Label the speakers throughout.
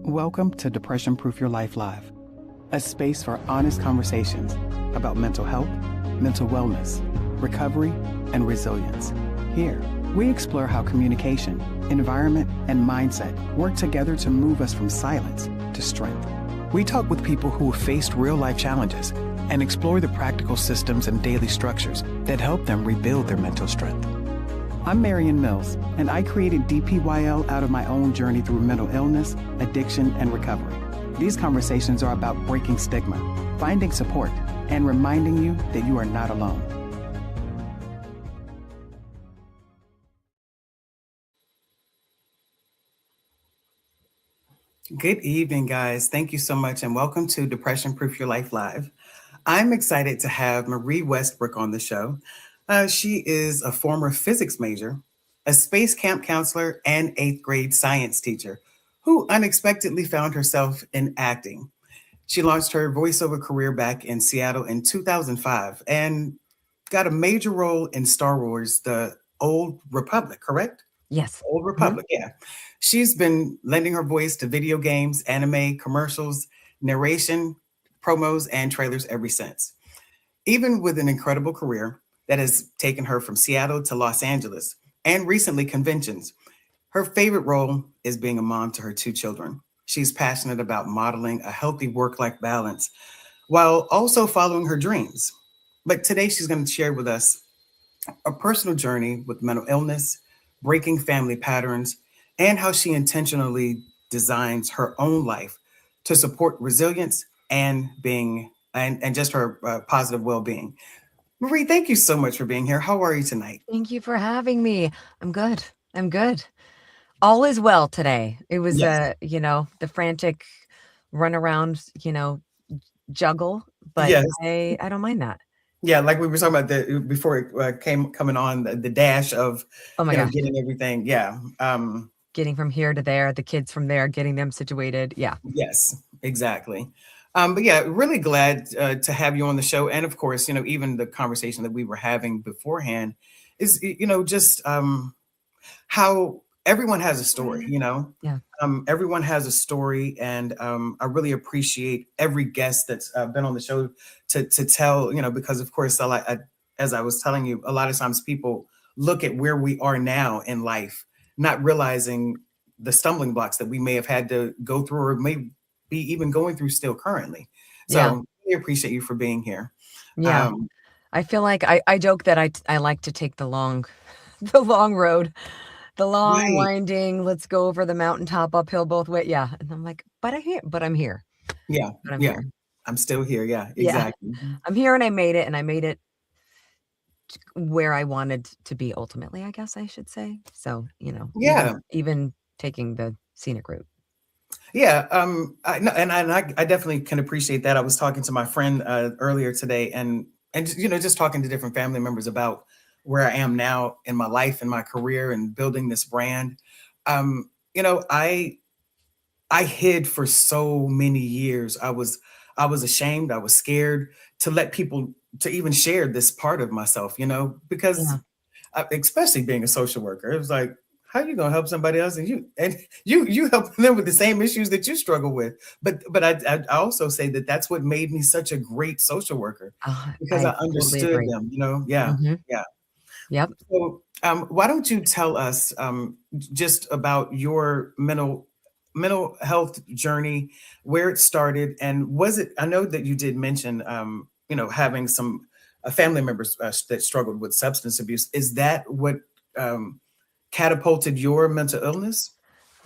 Speaker 1: Welcome to Depression Proof Your Life Live, a space for honest conversations about mental health, mental wellness, recovery, and resilience. Here, we explore how communication, environment, and mindset work together to move us from silence to strength. We talk with people who have faced real-life challenges and explore the practical systems and daily structures that help them rebuild their mental strength. I'm Marion Mills, and I created DPYL out of my own journey through mental illness, addiction, and recovery. These conversations are about breaking stigma, finding support, and reminding you that you are not alone. Good evening, guys. Thank you so much, and welcome to Depression Proof Your Life Live. I'm excited to have Marie Westbrook on the show. She is a former physics major, a space camp counselor, and 8th grade science teacher who unexpectedly found herself in acting. She launched her voiceover career back in Seattle in 2005 and got a major role in Star Wars, The Old Republic, correct?
Speaker 2: Yes.
Speaker 1: Old Republic, yeah. She's been lending her voice to video games, anime, commercials, narration, promos, and trailers ever since. Even with an incredible career that has taken her from Seattle to Los Angeles and recently conventions, her favorite role is being a mom to her 2 children. She's passionate about modeling a healthy work-life balance while also following her dreams. But today she's going to share with us a personal journey with mental illness, breaking family patterns, and how she intentionally designs her own life to support resilience and just her positive well-being. Marie, thank you so much for being here. How are you tonight?
Speaker 2: Thank you for having me. I'm good. All is well today. It was,
Speaker 1: Yes.
Speaker 2: The frantic run around, juggle, but
Speaker 1: Yes.
Speaker 2: I don't mind that.
Speaker 1: Yeah, like we were talking about before it coming on the dash of
Speaker 2: Oh my gosh.
Speaker 1: getting everything. Yeah.
Speaker 2: Getting from here to there, the kids from there, getting them situated. Yeah.
Speaker 1: Yes, exactly. But yeah, really glad to have you on the show. And of course, even the conversation that we were having beforehand is, just how everyone has a story,
Speaker 2: Yeah.
Speaker 1: Everyone has a story. And I really appreciate every guest that's been on the show to tell, because of course, as I was telling you, a lot of times people look at where we are now in life, not realizing the stumbling blocks that we may have had to go through or may be even going through still currently. So
Speaker 2: Yeah.
Speaker 1: really appreciate you for being here.
Speaker 2: Yeah. I feel like I joke that I like to take the long the long road, the long
Speaker 1: Right.
Speaker 2: winding, let's go over the mountaintop uphill both ways. Yeah. And I'm like, but I'm here.
Speaker 1: Yeah.
Speaker 2: But I'm
Speaker 1: Yeah.
Speaker 2: here.
Speaker 1: I'm still here. Yeah,
Speaker 2: Yeah.
Speaker 1: exactly.
Speaker 2: I'm here and I made it where I wanted to be ultimately, I guess I should say. So,
Speaker 1: Yeah.
Speaker 2: even taking the scenic route.
Speaker 1: Yeah. I no, and I definitely can appreciate that. I was talking to my friend earlier today and just talking to different family members about where I am now in my life and my career and building this brand. Um, you know, I hid for so many years. I was ashamed. I was scared to let people to even share this part of myself, because
Speaker 2: Yeah.
Speaker 1: especially being a social worker, it was like, how are you going to help somebody else and you help them with the same issues that you struggle with? But I also say that that's what made me such a great social worker because
Speaker 2: I
Speaker 1: I
Speaker 2: totally
Speaker 1: understood
Speaker 2: agree.
Speaker 1: them. Yeah,
Speaker 2: Mhm.
Speaker 1: yeah.
Speaker 2: Yep.
Speaker 1: So, why don't you tell us just about your mental health journey, where it started, and was it? I know that you did mention, having some family members that struggled with substance abuse. Is that what um, catapulted your mental illness?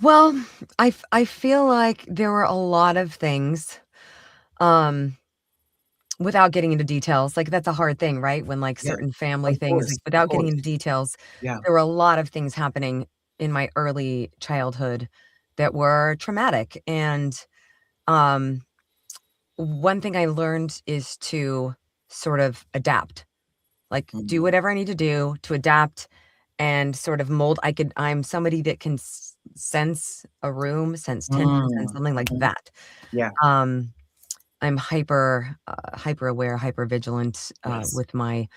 Speaker 2: Well, I feel like there were a lot of things, um, without getting into details, like, that's a hard thing, right? When, like,
Speaker 1: Yeah,
Speaker 2: certain family
Speaker 1: of
Speaker 2: things,
Speaker 1: course,
Speaker 2: like,
Speaker 1: of
Speaker 2: without getting
Speaker 1: course.
Speaker 2: into details,
Speaker 1: Yeah.
Speaker 2: there were a lot of things happening in my early childhood that were traumatic, and, um, one thing I learned is to sort of adapt, like, do
Speaker 1: Mhm.
Speaker 2: whatever I need to do to adapt and sort of mold. I'm somebody that can sense a room, sense tension, sense
Speaker 1: Mm,
Speaker 2: something like
Speaker 1: mhm.
Speaker 2: that.
Speaker 1: Yeah.
Speaker 2: Um, I'm hyper aware, hyper vigilant
Speaker 1: Yes.
Speaker 2: with my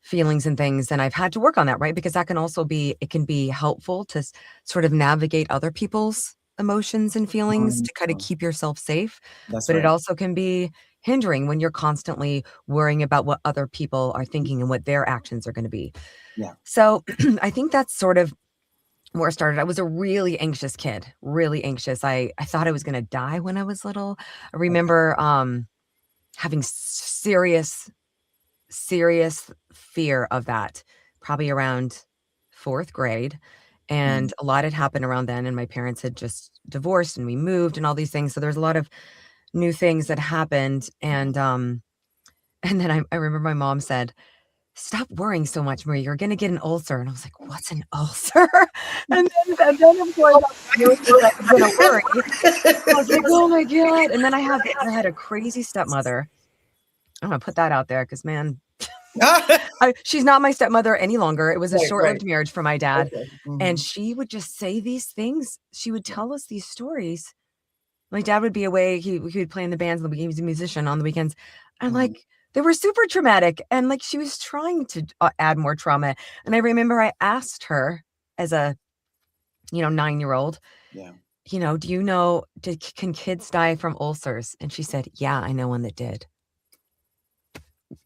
Speaker 2: feelings and things, and I've had to work on that, right? Because that can also be it can be helpful to sort of navigate other people's emotions and feelings to kind of keep yourself safe.
Speaker 1: That's
Speaker 2: But it
Speaker 1: right.
Speaker 2: also can be hindering when you're constantly worrying about what other people are thinking and what their actions are going to be.
Speaker 1: Yeah.
Speaker 2: So I think that's sort of where it started. I was a really anxious kid, really anxious. I thought I was going to die when I was little. I
Speaker 1: Okay.
Speaker 2: remember having serious fear of that, probably around 4th grade.
Speaker 1: Mhm.
Speaker 2: And a lot had happened around then, and my parents had just divorced and we moved and all these things. So there's a lot of new things that happened. And then I remember my mom said, "Stop worrying so much, Marie. You're gonna get an ulcer." And I was like, "What's an ulcer?" And then of course I knew that I was gonna worry. I was like, "Oh my God." And then I had a crazy stepmother. I'm gonna put that out there because, man, she's not my stepmother any longer. It was a
Speaker 1: Right, right.
Speaker 2: short-lived marriage for my dad,
Speaker 1: Okay.
Speaker 2: and
Speaker 1: Mhm.
Speaker 2: she would just say these things. She would tell us these stories. My dad would be away. He would play in the bands on the weekends. He was a musician on the weekends. And,
Speaker 1: Mhm.
Speaker 2: like, they were super traumatic, and, like, she was trying to, add more trauma. And I remember I asked her as a, 9-year-old,
Speaker 1: Yeah.
Speaker 2: "Do you know, can kids die from ulcers?" And she said, "Yeah, I know one that did."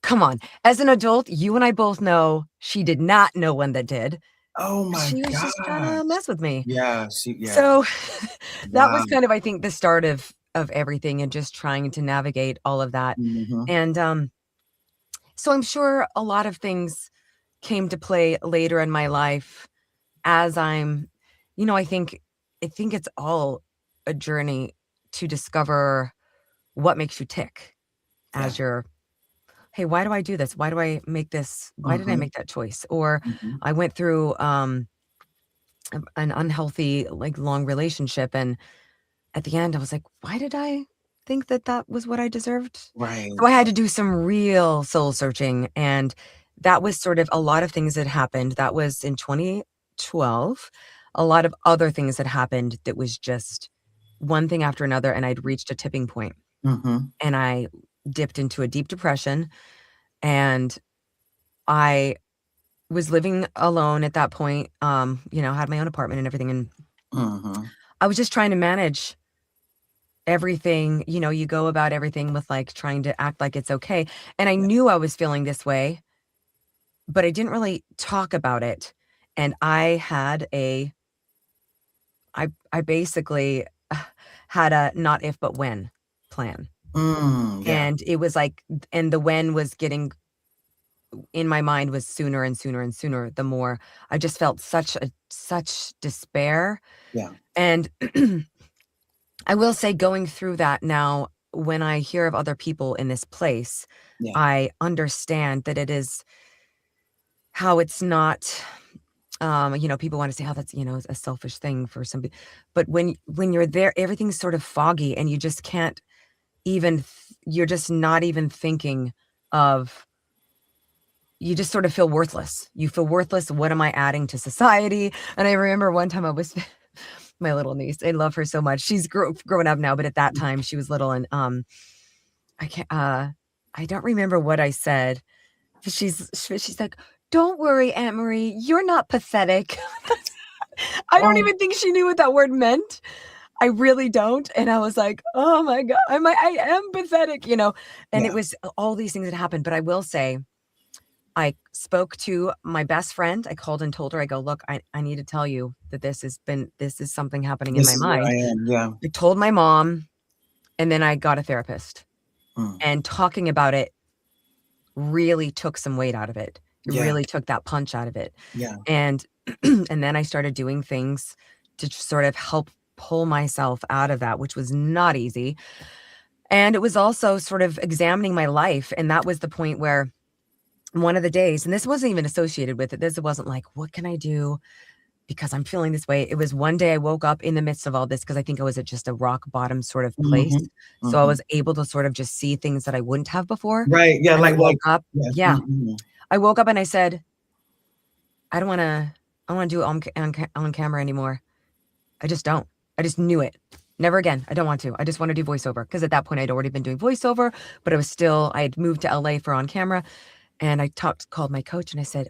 Speaker 2: Come on. As an adult, you and I both know she did not know one that did.
Speaker 1: Oh my
Speaker 2: She was just trying to
Speaker 1: gosh.
Speaker 2: mess with me.
Speaker 1: Yeah.
Speaker 2: So, that
Speaker 1: Wow.
Speaker 2: was kind of, I think, the start of everything and just trying to navigate all of that.
Speaker 1: Mhm.
Speaker 2: And, so I'm sure a lot of things came to play later in my life as I think it's all a journey to discover what makes you tick
Speaker 1: Yeah.
Speaker 2: as you're, "Hey, why do I do this? Why do I make this? Why did I
Speaker 1: Mhm.
Speaker 2: make that choice?" Or
Speaker 1: Mhm.
Speaker 2: I went through, an unhealthy, like, long relationship, and at the end, I was like, "Why did I think that that was what I deserved?" So
Speaker 1: Right.
Speaker 2: I had to do some real soul searching, and that
Speaker 1: Right.
Speaker 2: was sort of a lot of things that happened. That was in 2012. A lot of other things that happened that was just one thing after another, and I'd reached a tipping point,
Speaker 1: Mhm.
Speaker 2: and I dipped into a deep depression, and I was living alone at that point, had my own apartment and everything, and
Speaker 1: Mhm.
Speaker 2: I was just trying to manage everything. You go about everything with, like, trying to act like it's okay, and I
Speaker 1: Yeah.
Speaker 2: knew I was feeling this way, but I didn't really talk about it, and I basically had a not if, but when plan,
Speaker 1: Yeah.
Speaker 2: and it was like and the when was getting in my mind was sooner and sooner and sooner, the more I just felt such despair,
Speaker 1: Yeah.
Speaker 2: and I will say going through that now, when I hear of other people in this place,
Speaker 1: Yeah.
Speaker 2: I understand that it is how it's not, people wanna say, "Oh, that's, a selfish thing for some peo," but when you're there, everything's sort of foggy and you just can't even th you're just not even thinking of you just sort of feel worthless. You feel worthless, "What am I adding to society?" And I remember one time I was my little niece, I love her so much. She's grown up now, but at that time, she was little, and, I can't, I don't remember what I said, but she's like, "Don't worry, Aunt Marie, you're not pathetic." I don't
Speaker 1: Oh,
Speaker 2: even think she knew what that word meant. I really don't, and I was like, "Oh my god, I am pathetic," and it
Speaker 1: yeah.
Speaker 2: was all these things that happened, but I will say, I spoke to my best friend. I called and told her, I go, "Look, I need to tell you that this is something happening in
Speaker 1: This
Speaker 2: my
Speaker 1: is where
Speaker 2: mind."
Speaker 1: I am. Yeah.
Speaker 2: I told my mom, and then I got a therapist,
Speaker 1: Mm.
Speaker 2: and talking about it really took some weight out of it. It
Speaker 1: Yeah.
Speaker 2: really took that punch out of it,
Speaker 1: Yeah.
Speaker 2: and and then I started doing things to sort of help pull myself out of that, which was not easy, and it was also sort of examining my life, and that was the point where one of the days, and this wasn't even associated with it, this wasn't like, "What can I do because I'm feeling this way?" It was one day I woke up in the midst of all this because I think I was at just a rock bottom sort of place,
Speaker 1: Mhm.
Speaker 2: so I
Speaker 1: Mhm.
Speaker 2: was able to sort of just see things that I wouldn't have before,
Speaker 1: Right. Yeah.
Speaker 2: and I woke
Speaker 1: Like.
Speaker 2: up.
Speaker 1: Yeah.
Speaker 2: Yeah.
Speaker 1: Mhm.
Speaker 2: I woke up and I said, I don't wanna do it on camera anymore. I just don't. I just knew it. Never again. I don't want to. I just wanna do voiceover because at that point, I'd already been doing voiceover, but I had moved to LA for on camera, and I called my coach and I said,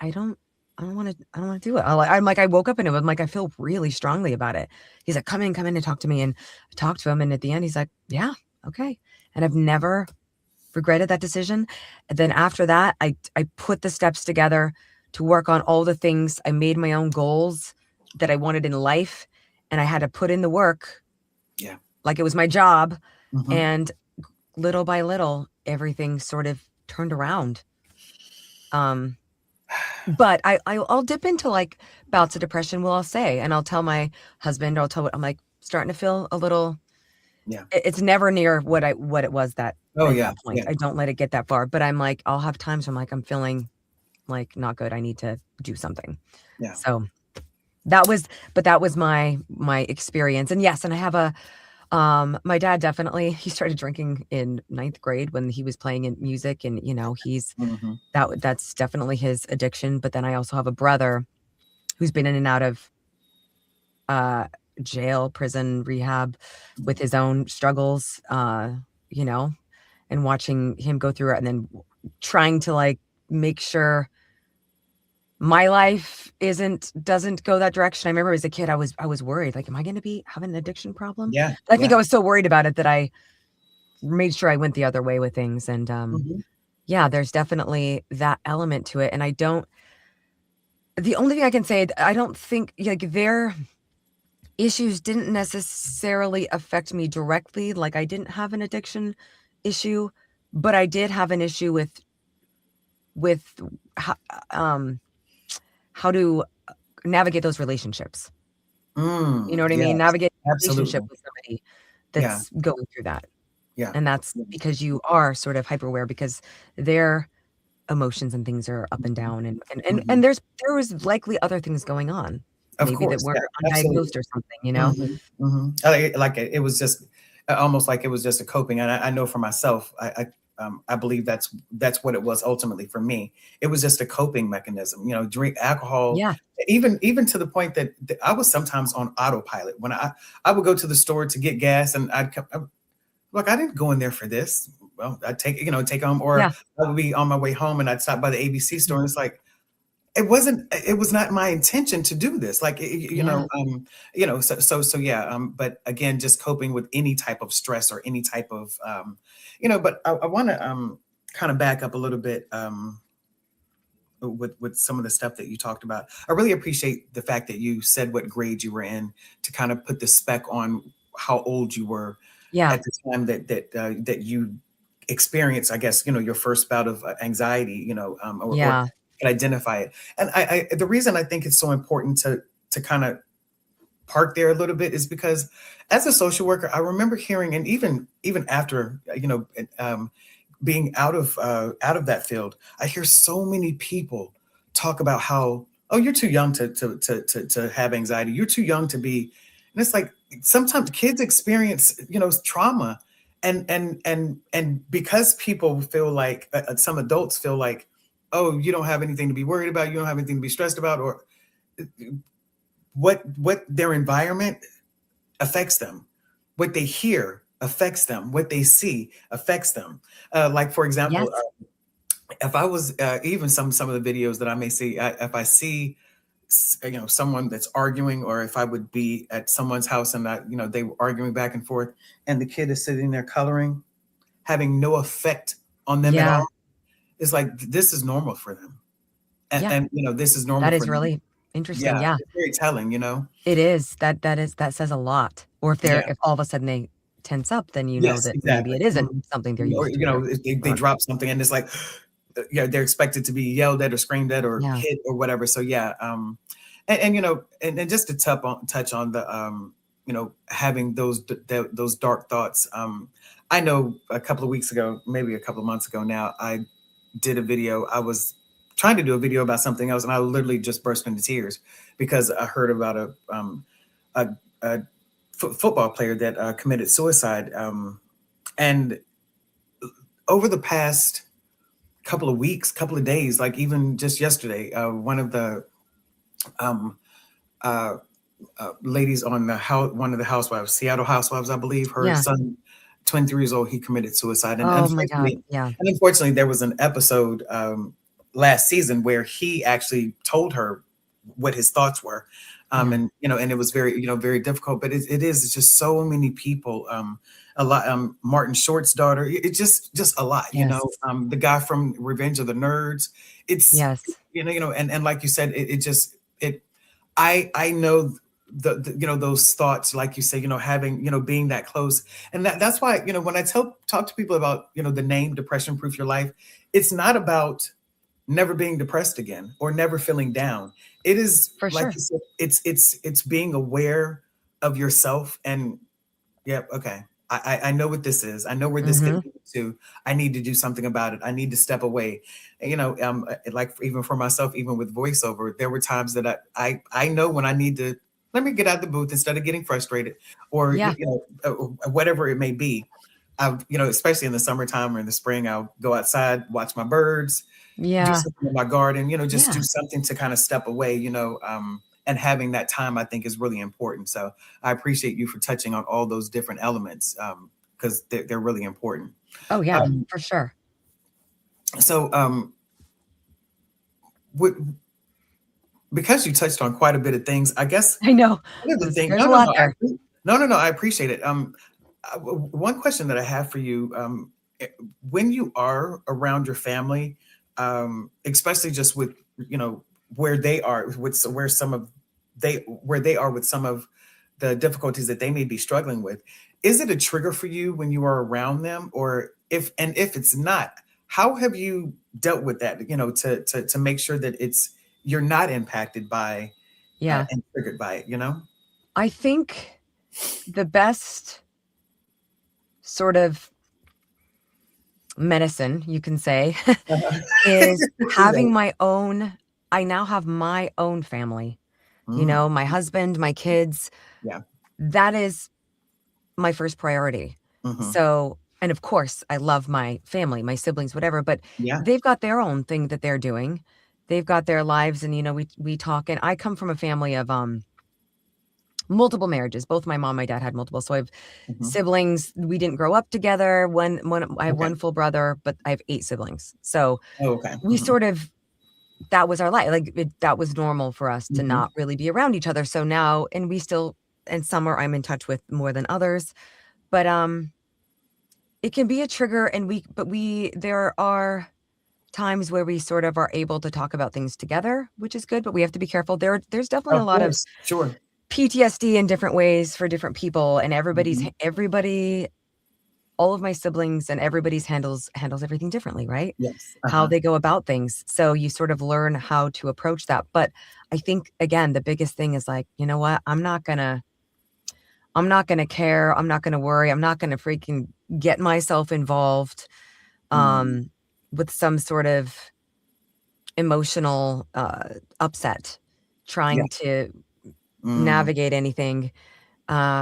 Speaker 2: I don't." don't want to do it. I'm like, I woke up and I'm like, I feel really strongly about it. He's like, come in and talk to me. And I talked to him. And at the end, he's like, yeah, okay. And I've never regretted that decision. And then after that, I put the steps together to work on all the things. I made my own goals that I wanted in life, and I had to put in the work.
Speaker 1: Yeah.
Speaker 2: Like it was my job.
Speaker 1: Mhm.
Speaker 2: And little by little, everything sort of turned around. But I'll dip into like bouts of depression, I'll say, and I'll tell my husband, or I'll tell, I'm like starting to feel a little,
Speaker 1: Yeah.
Speaker 2: it's never near what it was that
Speaker 1: Oh
Speaker 2: at
Speaker 1: yeah.
Speaker 2: that point.
Speaker 1: Yeah.
Speaker 2: I don't let it get that far, but I'm like, I'll have times where I'm like, I'm feeling like not good. I need to do something.
Speaker 1: Yeah.
Speaker 2: So that was my experience. And yes, and I have a, my dad definitely, he started drinking in 9th grade when he was playing in music, and you know, he's
Speaker 1: Mhm.
Speaker 2: that's definitely his addiction. But then I also have a brother who's been in and out of jail, prison, rehab with his own struggles, you know, and watching him go through it, and then trying to like make sure my life doesn't go that direction. I remember as a kid, I was worried, like, am I going to be having an addiction problem?
Speaker 1: Yeah.
Speaker 2: I think I was so worried about it that I made sure I went the other way with things. And
Speaker 1: Mhm.
Speaker 2: yeah, there's definitely that element to it. And the only thing I can say, I don't think like their issues didn't necessarily affect me directly. Like I didn't have an addiction issue, but I did have an issue with how, how to navigate those relationships. You know what I mean?
Speaker 1: Yes.
Speaker 2: Navigate a relationship
Speaker 1: Absolutely.
Speaker 2: with somebody
Speaker 1: Yeah.
Speaker 2: that's going through that.
Speaker 1: Yeah.
Speaker 2: And that's because you are sort of hyper aware, because their emotions and things are up and down,
Speaker 1: Mhm.
Speaker 2: and there was likely other things going on,
Speaker 1: Of
Speaker 2: maybe that
Speaker 1: course.
Speaker 2: were
Speaker 1: Yeah. Absolutely.
Speaker 2: undiagnosed or something, you know?
Speaker 1: Mhm. Mhm. Like it was just almost like it was just a coping. And I know for myself, I believe that's what it was ultimately for me. It was just a coping mechanism. You know, drink alcohol,
Speaker 2: Yeah.
Speaker 1: even to the point that I was sometimes on autopilot when I would go to the store to get gas, and I'd come. Look, I didn't go in there for this. Well, I'd take home, or
Speaker 2: Yeah.
Speaker 1: I would be on my way home and I'd stop by the ABC store,
Speaker 2: Mhm.
Speaker 1: and it's like, it was not my intention to do this. Like,
Speaker 2: Yeah.
Speaker 1: so yeah. But again, just coping with any type of stress or any type of, but I want to, kind of back up a little bit, with some of the stuff that you talked about. I really appreciate the fact that you said what grade you were in to kind of put the spec on how old you were
Speaker 2: Yeah.
Speaker 1: at the time that you experienced, I guess, your first bout of anxiety, or
Speaker 2: Yeah.
Speaker 1: can identify it. And the reason I think it's so important to kind of park there a little bit is because as a social worker, I remember hearing, and even after, being out of that field, I hear so many people talk about how, oh, you're too young to have anxiety. You're too young to be, and it's like sometimes kids experience, trauma, and because people feel like, some adults feel like, oh, you don't have anything to be worried about, you don't have anything to be stressed about, or what their environment affects them, what they hear affects them, what they see affects them. Like for example,
Speaker 2: Yes.
Speaker 1: if I was, even some of the videos that I may see, if I see someone that's arguing, or if I would be at someone's house and they were arguing back and forth, and the kid is sitting there coloring, having no effect on them at
Speaker 2: Yeah.
Speaker 1: all, it's like this is normal for them,
Speaker 2: Yeah.
Speaker 1: and this is normal
Speaker 2: That
Speaker 1: for
Speaker 2: is
Speaker 1: them.
Speaker 2: really interesting.
Speaker 1: Yeah,
Speaker 2: Yeah.
Speaker 1: it's very telling.
Speaker 2: It is. That says a lot. Or
Speaker 1: Yeah.
Speaker 2: if all of a sudden they tense up, then you know
Speaker 1: Yes,
Speaker 2: that maybe
Speaker 1: exactly.
Speaker 2: it isn't
Speaker 1: Mhm.
Speaker 2: something they're
Speaker 1: Or
Speaker 2: used to, or
Speaker 1: they drop something, and it's like, yeah, they're expected to be yelled at or screamed at or
Speaker 2: yeah.
Speaker 1: hit or whatever. So yeah, and just to touch on the, having those dark thoughts. I know a couple of weeks ago, maybe a couple of months ago now, I did a video. I was trying to do a video about something else, and I literally just burst into tears because I heard about a, a football player that committed suicide. And over the past couple of weeks, couple of days, like even just yesterday, one of the, um, uh, ladies on one of the housewives, Seattle Housewives, I believe, her
Speaker 2: Yeah.
Speaker 1: son, 23 years old, he committed suicide, and
Speaker 2: Oh my God.
Speaker 1: unfortunately,
Speaker 2: Yeah.
Speaker 1: there was an episode, last season where he actually told her what his thoughts were.
Speaker 2: Yeah.
Speaker 1: And and it was very, very difficult, but it is, it's just so many people, a lot, Martin Short's daughter, just a lot,
Speaker 2: Yes.
Speaker 1: the guy from Revenge of the Nerds. It's,
Speaker 2: Yes.
Speaker 1: and like you said, it just, it, I know the those thoughts, like you say, having, being that close. And that's why, when I talk to people about, the name Depression Proof Your Life, it's not about never being depressed again or never feeling down. It is,
Speaker 2: For
Speaker 1: like
Speaker 2: sure.
Speaker 1: you said, it's being aware of yourself. And yep, okay, I know what this is. I know where this could
Speaker 2: Hmm.
Speaker 1: lead to. I need to do something about it. I need to step away. Like even for myself, even with voiceover, there were times that I know when I need to, let me get out the booth instead of getting frustrated, or
Speaker 2: Yeah.
Speaker 1: whatever it may be. Especially in the summertime or in the spring, I'll go outside, watch my birds, do
Speaker 2: Yeah.
Speaker 1: something in my garden, just do
Speaker 2: Yeah.
Speaker 1: something to kind of step away, and having that time, I think, is really important. So I appreciate you for touching on all those different elements, because they're really important.
Speaker 2: Oh yeah,
Speaker 1: Um,
Speaker 2: for sure.
Speaker 1: so what, because you touched on quite a bit of things, I guess
Speaker 2: I know.
Speaker 1: one of the things,
Speaker 2: There's
Speaker 1: no,
Speaker 2: a
Speaker 1: no,
Speaker 2: lot
Speaker 1: no,
Speaker 2: there.
Speaker 1: no, I appreciate it. One question that I have for you, when you are around your family, especially just with, where they are with, where they are with some of the difficulties that they may be struggling with, is it a trigger for you when you are around them? Or if it's not, how have you dealt with that, to make sure that you're not impacted by,
Speaker 2: Yeah.
Speaker 1: and triggered by it?
Speaker 2: I think the best sort of medicine, you can say, is having
Speaker 1: Right.
Speaker 2: my own. I now have my own family,
Speaker 1: Mm,
Speaker 2: my husband, my kids.
Speaker 1: yeah.
Speaker 2: That is my first priority.
Speaker 1: Hmm.
Speaker 2: So, and of course, I love my family, my siblings, whatever, but
Speaker 1: Yeah.
Speaker 2: they've got their own thing that they're doing. They've got their lives, and we talk, and I come from a family of multiple marriages. Both my mom and my dad had multiple. So I have
Speaker 1: Hmm.
Speaker 2: siblings. We didn't grow up together. One I have
Speaker 1: Okay.
Speaker 2: one full brother, but I have 8 siblings. So
Speaker 1: Oh, okay.
Speaker 2: we
Speaker 1: Hmm.
Speaker 2: sort of, that was our life. Like that was normal for us to
Speaker 1: Hmm.
Speaker 2: not really be around each other. So now, and we still, and some are I'm in touch with more than others, but it can be a trigger, and there are times where we sort of are able to talk about things together, which is good, but we have to be careful. There's definitely a
Speaker 1: Of
Speaker 2: lot of
Speaker 1: course. Sure.
Speaker 2: PTSD in different ways for different people, and
Speaker 1: Hmm.
Speaker 2: everybody, all of my siblings and everybody's handles everything differently, right?
Speaker 1: Yes.
Speaker 2: How
Speaker 1: Uh-huh.
Speaker 2: they go about things. So you sort of learn how to approach that. But I think again, the biggest thing is like, you know what? I'm not gonna care. I'm not gonna worry. I'm not gonna freaking get myself involved
Speaker 1: Mm,
Speaker 2: um with some sort of emotional upset
Speaker 1: yeah.
Speaker 2: trying to
Speaker 1: Mm,
Speaker 2: navigate anything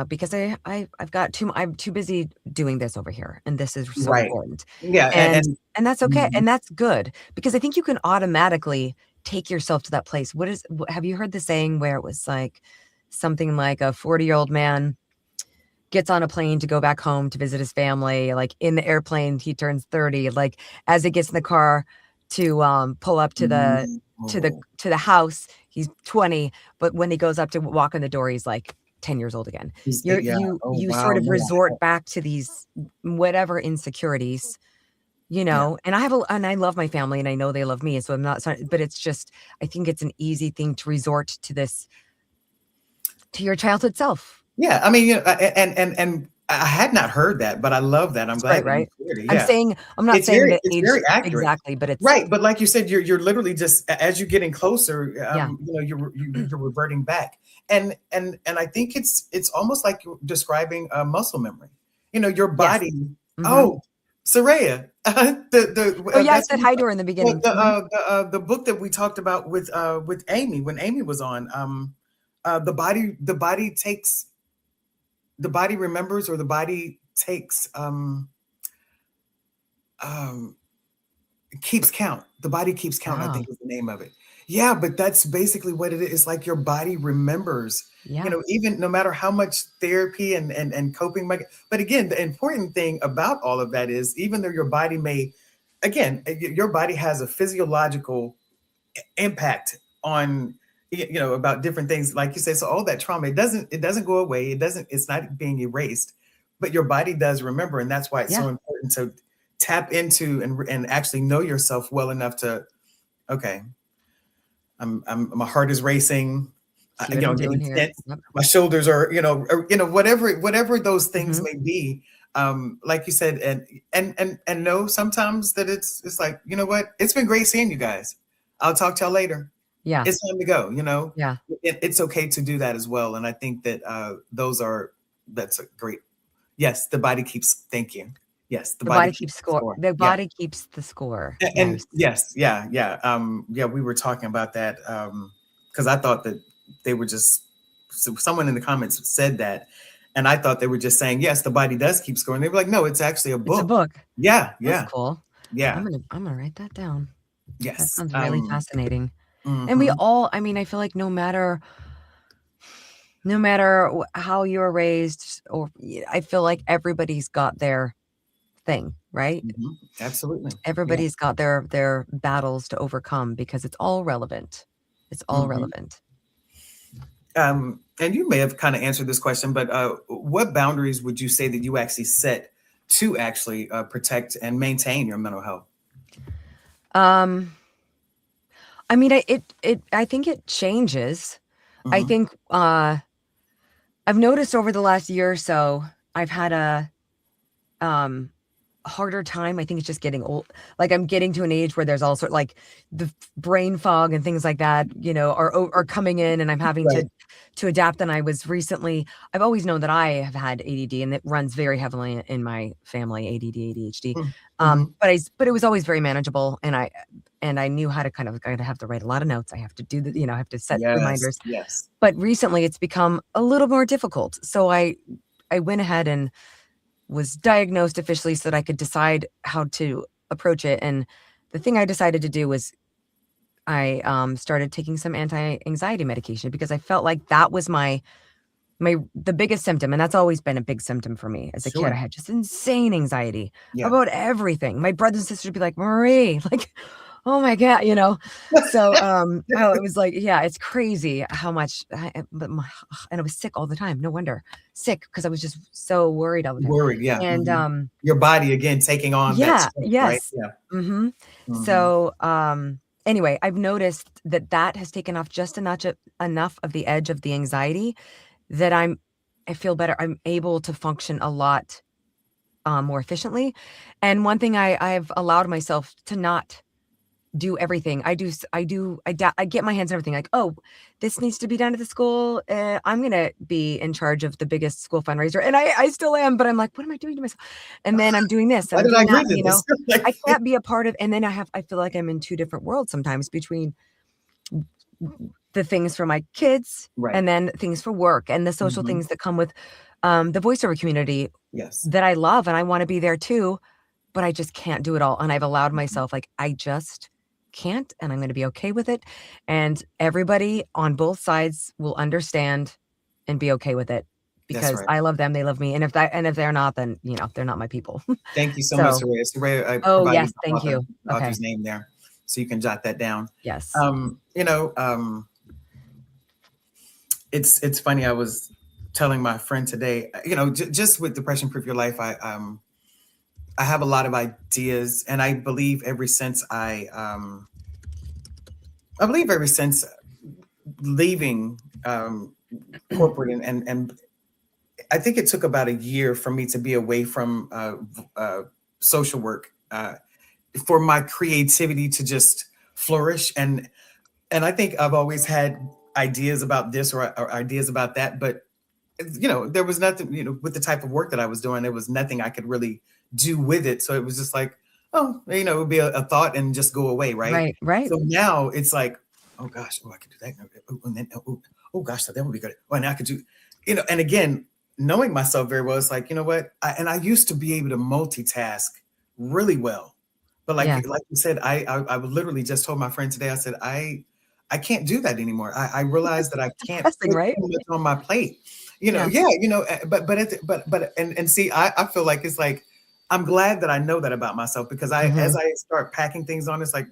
Speaker 2: because I'm too busy doing this over here, and this is so
Speaker 1: right.
Speaker 2: important,
Speaker 1: Yeah.
Speaker 2: and and that's okay,
Speaker 1: Mhm.
Speaker 2: and that's good because I think you can automatically take yourself to that place. Have you heard the saying where it was like something like a 40-year-old man gets on a plane to go back home to visit his family, like in the airplane he turns 30, like as he gets in the car to pull up to the
Speaker 1: Oh,
Speaker 2: to the house, he's 20, but when he goes up to walk in the door, he's like 10 years old again.
Speaker 1: yeah. Oh,
Speaker 2: You
Speaker 1: wow.
Speaker 2: sort of
Speaker 1: No.
Speaker 2: resort back to these whatever insecurities,
Speaker 1: Yeah.
Speaker 2: and I love my family, and I know they love me, so I'm not sorry, but it's just I think it's an easy thing to resort to this, to your childhood self.
Speaker 1: Yeah. I mean, and I had not heard that, but I love that. I'm
Speaker 2: It's great,
Speaker 1: glad that you
Speaker 2: right?
Speaker 1: shared it. Yeah.
Speaker 2: I'm not saying the
Speaker 1: It's
Speaker 2: age
Speaker 1: very accurate.
Speaker 2: exactly, but it's
Speaker 1: Right. But like you said, you're literally just, as you're getting closer,
Speaker 2: yeah.
Speaker 1: you're reverting back. And I think it's almost like you're describing muscle memory. Your
Speaker 2: Yes.
Speaker 1: body.
Speaker 2: Mhm.
Speaker 1: Oh, Soraya,
Speaker 2: Oh, yeah, I
Speaker 1: that's
Speaker 2: said hi to her in the beginning. Mhm.
Speaker 1: the book that we talked about with Amy when Amy was on. The body remembers, or the body takes, um keeps count. The body keeps count, I
Speaker 2: Wow.
Speaker 1: think, is the name of it. Yeah, but that's basically what it is. It's like your body remembers,
Speaker 2: Yeah.
Speaker 1: even no matter how much therapy and coping. But again, the important thing about all of that is, even though your body may, again, your body has a physiological impact on, about different things, like you say. So all that trauma, it doesn't go away. It's not being erased, but your body does remember. And that's why it's
Speaker 2: Yeah.
Speaker 1: so important to tap into and actually know yourself well enough to, okay, my heart is racing,
Speaker 2: See what I'm doing
Speaker 1: getting
Speaker 2: here.
Speaker 1: tense.
Speaker 2: Yep.
Speaker 1: My shoulders are, whatever those things
Speaker 2: Mhm.
Speaker 1: may be. Like you said, and know sometimes that it's like, you know what? It's been great seeing you guys. I'll talk to y'all later.
Speaker 2: Yeah.
Speaker 1: It's time to go.
Speaker 2: Yeah.
Speaker 1: It's okay to do that as well. And I think that that's a great. Yes, the body keeps. Thank you. Yes, the
Speaker 2: The
Speaker 1: body
Speaker 2: body
Speaker 1: keeps
Speaker 2: keeps
Speaker 1: the
Speaker 2: score.
Speaker 1: score.
Speaker 2: The
Speaker 1: Yeah.
Speaker 2: body keeps the score.
Speaker 1: And
Speaker 2: Nice.
Speaker 1: yes, yeah, yeah, yeah. We were talking about that because I thought that they were just, so someone in the comments said that, and I thought they were just saying yes, the body does keep scoring. They were like, no, it's actually a
Speaker 2: It's a
Speaker 1: book.
Speaker 2: book.
Speaker 1: Yeah,
Speaker 2: That's
Speaker 1: yeah,
Speaker 2: cool.
Speaker 1: yeah,
Speaker 2: I'm gonna write that down. That
Speaker 1: yes.
Speaker 2: sounds really fascinating. And we
Speaker 1: Mhm,
Speaker 2: all, I mean, I feel like no matter how you were raised, or I feel like everybody's got their thing, right?
Speaker 1: mhm, absolutely. Yeah.
Speaker 2: Everybody's got their battles to overcome because it's all relevant. It's all
Speaker 1: Mhm.
Speaker 2: relevant.
Speaker 1: And you may have kind of answered this question, but what boundaries would you say that you actually set to actually protect and maintain your mental health?
Speaker 2: Um, I mean, I think it changes. I
Speaker 1: Hmm.
Speaker 2: think I've noticed over the last year or so, I've had um harder time. I think it's just getting old. Like, I'm getting to an age where there's all sort like the brain fog and things like that, are coming in, and I'm having
Speaker 1: Right.
Speaker 2: to adapt. And I've always known that I have had ADD, and it runs very heavily in my family, ADD, ADHD.
Speaker 1: Mm-hmm.
Speaker 2: But it was always very manageable, and I knew how to I have to write a lot of notes. I have to do I have to set
Speaker 1: Yes.
Speaker 2: reminders.
Speaker 1: Yes.
Speaker 2: But recently it's become a little more difficult. So I went ahead and was diagnosed officially so that I could decide how to approach it. And the thing I decided to do was I started taking some anti-anxiety medication because I felt like that was the biggest symptom, and that's always been a big symptom for me as a kid. I
Speaker 1: Sure.
Speaker 2: had just insane anxiety
Speaker 1: Yeah.
Speaker 2: about everything. My brothers and sisters would be like, "Marie," like, "Oh my god," So, it was like, yeah, it's crazy how much but and I was sick all the time. No wonder. Sick because I was just so worried all the time.
Speaker 1: Worried. Yeah.
Speaker 2: And,
Speaker 1: Hmm. Your body again taking on that
Speaker 2: yeah,
Speaker 1: strength, right?
Speaker 2: yes.
Speaker 1: Yeah.
Speaker 2: Mhm.
Speaker 1: Hmm.
Speaker 2: So, anyway, I've noticed that has taken off just enough of the edge of the anxiety that I feel better. I'm able to function a lot, more efficiently. And one thing I've allowed myself to not do everything. I get my hands on everything, like, "Oh, this needs to be done at the school. I'm gonna be in charge of the biggest school fundraiser." And I still am, but I'm like, "What am I doing to myself?" And then I'm doing this, and
Speaker 1: Why
Speaker 2: I'm
Speaker 1: did I
Speaker 2: doing that,
Speaker 1: agree to this?
Speaker 2: I can't be a part of, and then I feel like I'm in two different worlds sometimes between the things for my kids
Speaker 1: Right.
Speaker 2: and then things for work and the social
Speaker 1: Hmm.
Speaker 2: things that come with, the voiceover community
Speaker 1: Yes.
Speaker 2: that I love, and I wanna be there too, but I just can't do it all. And I've allowed myself, like, I just can't, and I'm gonna be okay with it. And everybody on both sides will understand and be okay with it
Speaker 1: That's
Speaker 2: because
Speaker 1: right.
Speaker 2: I love them, they love me. And if they're not, then, they're not my people.
Speaker 1: Thank you so much,
Speaker 2: So,
Speaker 1: Saray. Saray, I
Speaker 2: oh,
Speaker 1: provided
Speaker 2: yes, thank you.
Speaker 1: the
Speaker 2: Okay.
Speaker 1: author's name there, so you can jot that down.
Speaker 2: Yes.
Speaker 1: It's funny. I was telling my friend today, just with Depression Proof Your Life, I have a lot of ideas, and I believe ever since leaving corporate, and I think it took about a year for me to be away from social work, for my creativity to just flourish. And I think I've always had ideas about this, or ideas about that, but there was nothing, with the type of work that I was doing, there was nothing I could really do with it. So it was just like, oh, it would be a thought and just go away, right?
Speaker 2: Right, right.
Speaker 1: So now it's like, oh gosh, I could do that. And then, oh gosh, so that would be good. Oh, and I could do, and again, knowing myself very well, it's like, you know what? I used to be able to multitask really well. But
Speaker 2: Yeah.
Speaker 1: like you said, I literally just told my friend today, I said, I can't do that anymore. I realized that I can't
Speaker 2: Depressing,
Speaker 1: put
Speaker 2: right?
Speaker 1: too much on my plate.
Speaker 2: Yeah.
Speaker 1: Yeah, but and see, I feel like it's like I'm glad that I know that about myself, because
Speaker 2: Mm-hmm.
Speaker 1: as I start packing things on, it's like,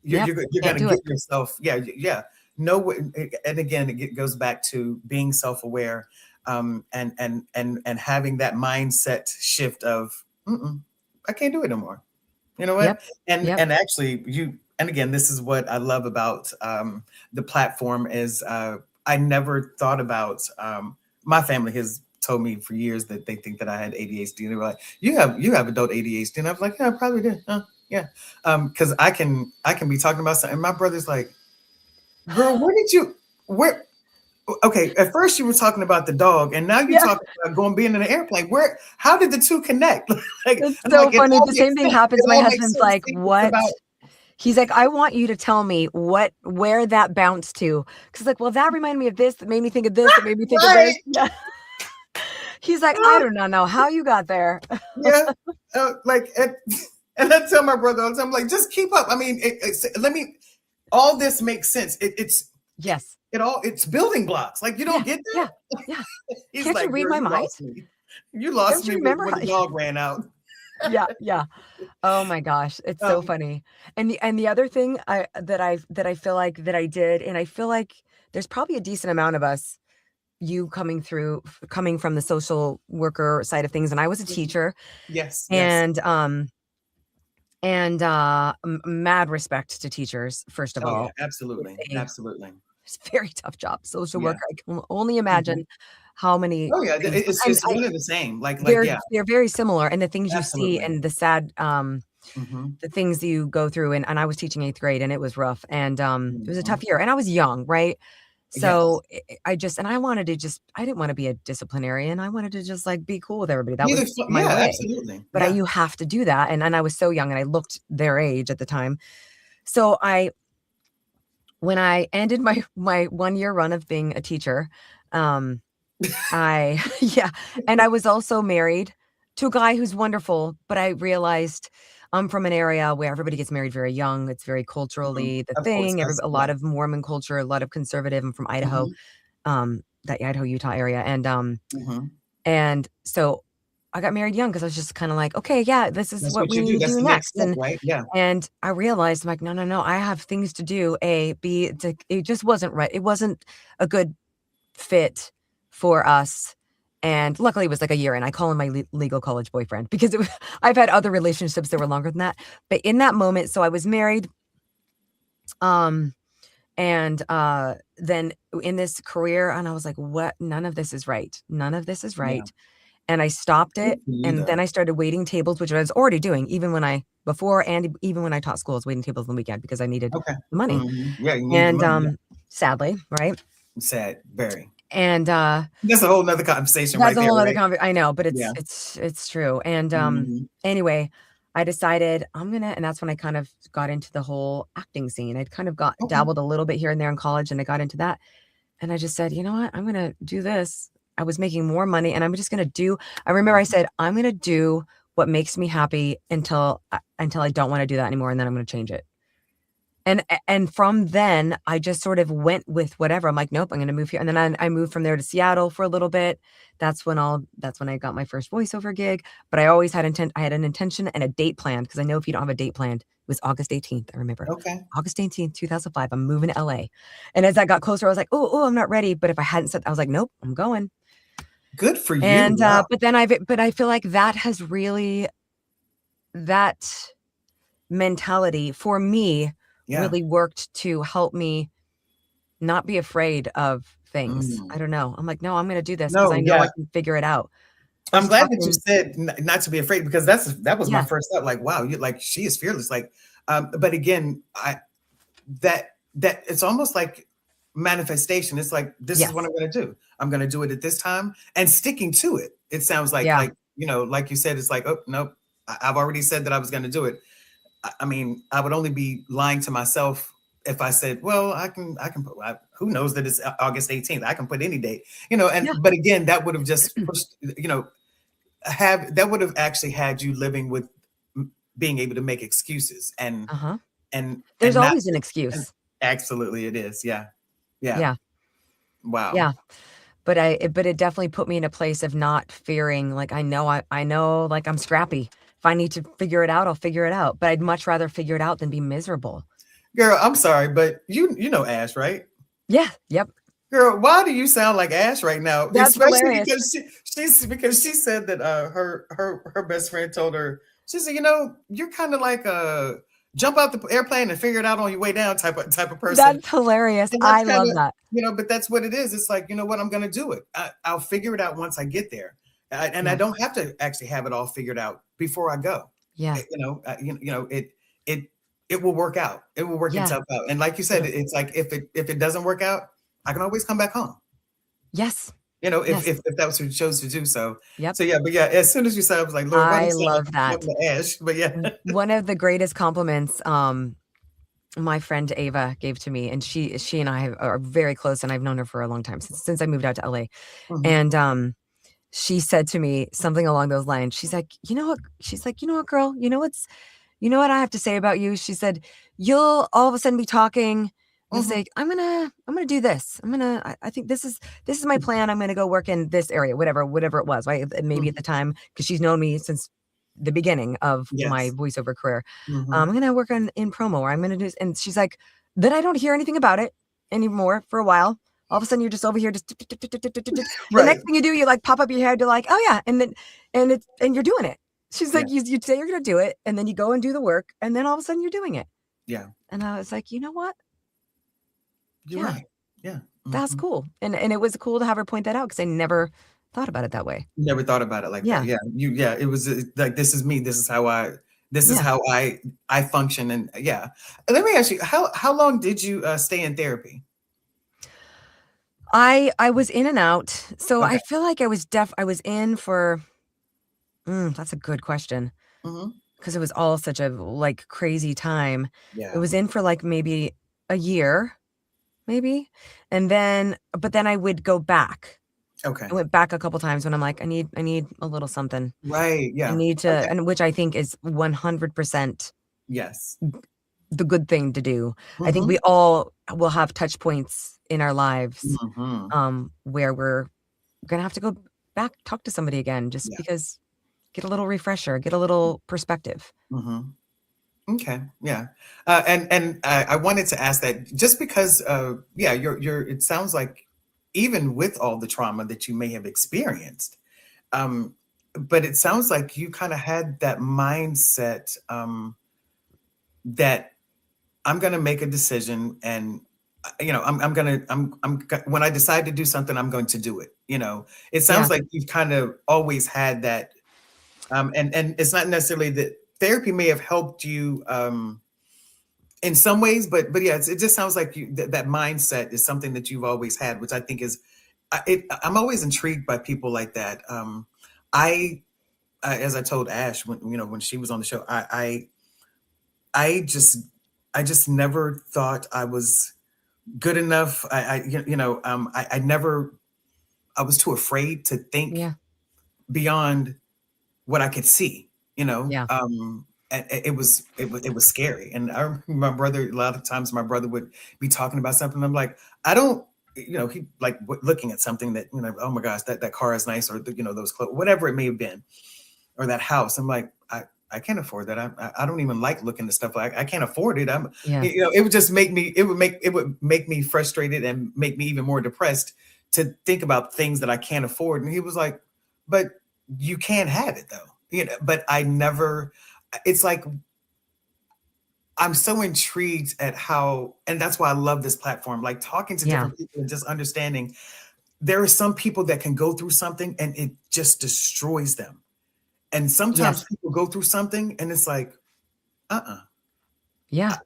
Speaker 2: Yep.
Speaker 1: you're
Speaker 2: Can't
Speaker 1: going to
Speaker 2: do it.
Speaker 1: give yourself, yeah. No, and again, it goes back to being self-aware, and having that mindset shift of, I can't do it no more. You know what?
Speaker 2: Yep.
Speaker 1: And
Speaker 2: Yep.
Speaker 1: and actually, and again, this is what I love about the platform is, I never thought about, my family has told me for years that they think that I had ADHD. They were like, you have adult ADHD," and I was like, "Yeah, I probably did." Yeah, because I can be talking about something, and my brother's like, "Girl, where?" Okay, at first you were talking about the dog, and now you're
Speaker 2: Yeah.
Speaker 1: talking about going being in an airplane. Where? How did the two connect? Like,
Speaker 2: It's
Speaker 1: I'm
Speaker 2: so
Speaker 1: like, it
Speaker 2: funny.
Speaker 1: all
Speaker 2: The
Speaker 1: makes
Speaker 2: same thing
Speaker 1: sense.
Speaker 2: happens.
Speaker 1: It
Speaker 2: My
Speaker 1: all makes
Speaker 2: husband's
Speaker 1: sense.
Speaker 2: like,
Speaker 1: See, it's
Speaker 2: what?
Speaker 1: about
Speaker 2: He's like, I want you to tell me where that bounced to. Cause like, well, that reminded me of this, that made me think of this, that made me think of this.
Speaker 1: right.
Speaker 2: Yeah. He's like, I do not know how you got there.
Speaker 1: Yeah, like, and I tell my brother all the time, like, just keep up. I mean, let me. All this makes sense.
Speaker 2: Yes.
Speaker 1: It's building blocks. Like, you
Speaker 2: Yeah.
Speaker 1: don't get
Speaker 2: Yeah.
Speaker 1: that.
Speaker 2: Yeah.
Speaker 1: He's
Speaker 2: Can't you
Speaker 1: like,
Speaker 2: read
Speaker 1: "Girl,
Speaker 2: my
Speaker 1: you
Speaker 2: mind?
Speaker 1: lost me. You lost
Speaker 2: Don't you
Speaker 1: me
Speaker 2: remember
Speaker 1: when
Speaker 2: how?
Speaker 1: the dog ran out."
Speaker 2: Yeah. Yeah. Oh my gosh, it's so
Speaker 1: Um,
Speaker 2: funny. And the other thing that I feel like that I did, and I feel like there's probably a decent amount of us, you coming from the social worker side of things, and I was a teacher,
Speaker 1: yes, yes.
Speaker 2: and mad respect to teachers, first of
Speaker 1: Oh yeah,
Speaker 2: all.
Speaker 1: absolutely,
Speaker 2: It's
Speaker 1: absolutely.
Speaker 2: a very tough job, social
Speaker 1: Yeah.
Speaker 2: worker. I can only
Speaker 1: Mhm.
Speaker 2: imagine how many
Speaker 1: Oh yeah,
Speaker 2: things, and
Speaker 1: it's one and the same. Like,
Speaker 2: they're
Speaker 1: yeah,
Speaker 2: they're very similar, and the things you see
Speaker 1: absolutely.
Speaker 2: and the sad,
Speaker 1: Hmm.
Speaker 2: the things you go through, and I was teaching 8th grade, and it was rough, and, it was a
Speaker 1: Hmm.
Speaker 2: tough year, and I was young, right?
Speaker 1: Yes.
Speaker 2: So, I just and I wanted to just I didn't wanna be a disciplinarian, I wanted to just, like, be cool with everybody, that was my
Speaker 1: Yeah,
Speaker 2: way,
Speaker 1: absolutely.
Speaker 2: but
Speaker 1: Yeah.
Speaker 2: you have to do that, and I was so young, and I looked their age at the time. So, when I ended my one-year run of being a teacher, um, I yeah, and I was also married to a guy who's wonderful, but I realized I'm from an area where everybody gets married very young. It's very
Speaker 1: Mhm.
Speaker 2: culturally the
Speaker 1: Of course,
Speaker 2: thing.
Speaker 1: that's
Speaker 2: A
Speaker 1: yeah.
Speaker 2: lot of Mormon culture, a lot of conservative. I'm from Idaho,
Speaker 1: Hmm.
Speaker 2: that Idaho, Utah area,
Speaker 1: Hmm.
Speaker 2: and so I got married young because I was just kind of like, okay, yeah, this is
Speaker 1: That's
Speaker 2: what
Speaker 1: what
Speaker 2: we
Speaker 1: you do.
Speaker 2: need to
Speaker 1: That's
Speaker 2: do
Speaker 1: the next
Speaker 2: next,
Speaker 1: step, right? Yeah.
Speaker 2: and I realized I'm like, no, no, no, I have things to do. A, B, it just wasn't right. It wasn't a good fit for us. And luckily it was like a year, and I call him my legal college boyfriend because I've had other relationships that were longer than that. But in that moment, so I was married, um, and then in this career, and I was like, what? None of this is right. None of this is
Speaker 1: Yeah.
Speaker 2: right. And I stopped
Speaker 1: Good
Speaker 2: it.
Speaker 1: for you,
Speaker 2: And then
Speaker 1: though.
Speaker 2: I started waiting tables, which I was already doing even when I before and even when I taught schools, waiting tables on the weekend because I needed
Speaker 1: Okay.
Speaker 2: the money.
Speaker 1: Yeah, you need the
Speaker 2: And
Speaker 1: money. Yeah.
Speaker 2: sadly, right?
Speaker 1: Sad, very.
Speaker 2: And
Speaker 1: That's a whole nother conversation
Speaker 2: that's
Speaker 1: right
Speaker 2: a
Speaker 1: there,
Speaker 2: whole other
Speaker 1: right?
Speaker 2: I know, but
Speaker 1: Yeah.
Speaker 2: it's true, and,
Speaker 1: Hmm.
Speaker 2: anyway, I decided and that's when I kind of got into the whole acting scene. I'd kind of got
Speaker 1: Okay.
Speaker 2: dabbled a little bit here and there in college, and I got into that, and I just said, "You know what? I'm gonna do this." I was making more money, and I'm just gonna do I remember I said, "I'm gonna do what makes me happy until I don't wanna do that anymore, and then I'm gonna change it." And from then, I just sort of went with whatever. I'm like, "Nope, I'm gonna move here." And then I moved from there to Seattle for a little bit. That's when I got my first voiceover gig, but I had an intention and a date planned because I know if you don't have a date planned, it was August 18th, I remember.
Speaker 1: Okay.
Speaker 2: August 18th, 2005, I'm moving to LA. And as I got closer, I was like, "Oh, I'm not ready." But if I hadn't said I was like, "Nope, I'm going."
Speaker 1: Good for you.
Speaker 2: And,
Speaker 1: Wow.
Speaker 2: but I feel like that has really that mentality for me
Speaker 1: Yeah.
Speaker 2: really worked to help me not be afraid of things. I
Speaker 1: Mm.
Speaker 2: don't know. I'm like, "No, I'm gonna do this because
Speaker 1: No,
Speaker 2: I know I
Speaker 1: yeah.
Speaker 2: can figure it out." I
Speaker 1: I'm
Speaker 2: was
Speaker 1: glad that you
Speaker 2: talking
Speaker 1: said not to be afraid, because that was my
Speaker 2: Yeah,
Speaker 1: first thought. Like, wow, you like she is fearless. Like, but again, that it's almost like manifestation. It's like, this is what
Speaker 2: yes,
Speaker 1: I'm going to do. I'm going to do it at this time, and sticking to it. It sounds
Speaker 2: yeah,
Speaker 1: like you said, it's like, oh nope, I've already said that I was going to do it. I mean, I would only be lying to myself if I said, well, who knows that it's August 18th? I can put any date,
Speaker 2: yeah,
Speaker 1: but again, that would have just pushed, that would have actually had you living with being able to make excuses
Speaker 2: uh-huh. There's
Speaker 1: and not
Speaker 2: always an
Speaker 1: and
Speaker 2: excuse.
Speaker 1: absolutely it is. Yeah. Yeah.
Speaker 2: Yeah,
Speaker 1: Wow.
Speaker 2: yeah. but it definitely put me in a place of not fearing, like, I know, like, I'm scrappy. If I need to figure it out, I'll figure it out, but I'd much rather figure it out than be miserable.
Speaker 1: Girl, I'm sorry, but you know Ash, right?
Speaker 2: Yeah, yep.
Speaker 1: Girl, why do you sound like Ash right now?
Speaker 2: That's
Speaker 1: Especially
Speaker 2: hilarious.
Speaker 1: because she said that her best friend told her, she said, you're kind of like a jump out the airplane and figure it out on your way down type of person.
Speaker 2: That's hilarious.
Speaker 1: And that's
Speaker 2: I
Speaker 1: kind
Speaker 2: love
Speaker 1: of,
Speaker 2: that.
Speaker 1: but that's what it is. It's like, you know what, I'm gonna do it. I'll figure it out once I get there. And I
Speaker 2: Yeah,
Speaker 1: don't have to actually have it all figured out before I go.
Speaker 2: yeah,
Speaker 1: It it will work out. It will work
Speaker 2: yeah.
Speaker 1: itself out. And like you said,
Speaker 2: It'll
Speaker 1: it's like if it doesn't work out, I can always come back home.
Speaker 2: Yes,
Speaker 1: If
Speaker 2: yes,
Speaker 1: if that was what you chose to do so.
Speaker 2: yep.
Speaker 1: So yeah, but yeah, as soon as you said, I was like, Lord, why do you
Speaker 2: I
Speaker 1: sound like
Speaker 2: love
Speaker 1: I'm
Speaker 2: that.
Speaker 1: talking to Ash? But yeah.
Speaker 2: One of the greatest compliments, my friend Ava gave to me, and she and I are very close, and I've known her for a long time, since I moved out to LA.
Speaker 1: Mhm.
Speaker 2: And she said to me something along those lines. She's like, you know what? She's like, you know what, girl? You know what I have to say about you? She said, you'll all of a sudden be talking. You'll
Speaker 1: Mhm.
Speaker 2: say, I'm gonna do this. I think this is my plan. I'm gonna go work in this area, whatever it was, right? Maybe at
Speaker 1: Mhm.
Speaker 2: the time, because she's known me since the beginning of my
Speaker 1: Yes.
Speaker 2: voiceover career. I'm
Speaker 1: Mhm.
Speaker 2: gonna work in promo, or I'm gonna do, and she's like, then I don't hear anything about it anymore for a while. All of a sudden, you're just over here, just the
Speaker 1: Right.
Speaker 2: next thing you do, you like pop up your head, you're like, oh yeah, and then and you're doing it. She's
Speaker 1: Yeah.
Speaker 2: like, you say you're gonna do it, and then you go and do the work, and then all of a sudden you're doing it.
Speaker 1: Yeah.
Speaker 2: And I was like, you know what?
Speaker 1: You're
Speaker 2: Yeah,
Speaker 1: right. Yeah.
Speaker 2: that's
Speaker 1: Mhm.
Speaker 2: cool. And it was cool to have her point that out, because I never thought about it that way.
Speaker 1: Never thought about it like that.
Speaker 2: Yeah,
Speaker 1: Yeah. It was like this is me. This is
Speaker 2: yeah.
Speaker 1: how I function. And yeah. Let me ask you, how long did you stay in therapy?
Speaker 2: I was in and out, so
Speaker 1: Okay.
Speaker 2: I feel like I was in for. That's a good question,
Speaker 1: Mhm.
Speaker 2: because it was all such a, like, crazy time. It
Speaker 1: Yeah.
Speaker 2: was in for, like, maybe a year, maybe, and then but then I would go back. I
Speaker 1: Okay.
Speaker 2: went back a couple times when I'm like, I need a little something.
Speaker 1: Right.
Speaker 2: I
Speaker 1: Yeah.
Speaker 2: need to,
Speaker 1: Okay.
Speaker 2: and which I think is 100%
Speaker 1: Yes.
Speaker 2: the good thing to do. I think we
Speaker 1: Mhm.
Speaker 2: all will have touch points in our lives,
Speaker 1: Mhm.
Speaker 2: where we're gonna have to go back, talk to somebody again, just
Speaker 1: Yeah.
Speaker 2: because, get a little refresher, get a little perspective.
Speaker 1: Mhm. Okay. Yeah. And I wanted to ask that just because yeah, it sounds like even with all the trauma that you may have experienced, um but it sounds like you kind of had that mindset that I'm going to make a decision and I'm going to when I decide to do something I'm going to do it. It
Speaker 2: Yeah,
Speaker 1: sounds like you've kind of always had that and it's not necessarily that therapy may have helped you in some ways, but yeah, it just sounds like that mindset is something that you've always had, which I think is I'm always intrigued by people like that. I as I told Ash when she was on the show, I just I just never thought I was good enough. I never I was too afraid to think
Speaker 2: yeah,
Speaker 1: beyond what I could see.
Speaker 2: yeah,
Speaker 1: And it was scary. And I remember my brother. A lot of times, my brother would be talking about something. I'm like, I don't. He like looking at something that oh my gosh, that car is nice, or those clothes, whatever it may have been, or that house. I'm like, I can't afford that. I don't even like looking at stuff like I can't afford it.
Speaker 2: yeah,
Speaker 1: It would just it would make me frustrated and make me even more depressed to think about things that I can't afford. And he was like, but you can't have it though. But I never, it's like I'm so intrigued at how, and that's why I love this platform, like talking to
Speaker 2: yeah,
Speaker 1: different people and just understanding there are some people that can go through something and it just destroys them. And sometimes
Speaker 2: yes,
Speaker 1: people go through something and it's like, uh-uh.
Speaker 2: yeah,
Speaker 1: I-